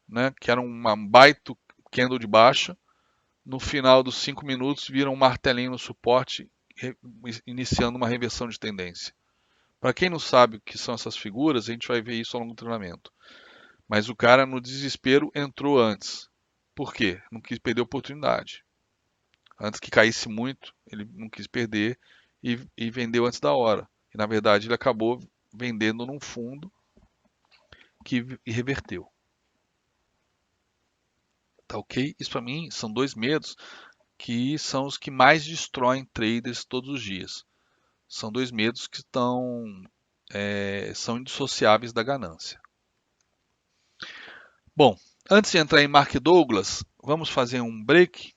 né, que era um baita candle de baixa, no final dos 5 minutos vira um martelinho no suporte, iniciando uma reversão de tendência. Para quem não sabe o que são essas figuras, a gente vai ver isso ao longo do treinamento. Mas o cara, no desespero, entrou antes. Por quê? Não quis perder a oportunidade. Antes que caísse muito, ele não quis perder e vendeu antes da hora. E na verdade ele acabou vendendo num fundo que reverteu. Tá ok? Isso para mim são 2 medos que são os que mais destroem traders todos os dias. São 2 medos que são indissociáveis da ganância. Bom, antes de entrar em Mark Douglas, vamos fazer um break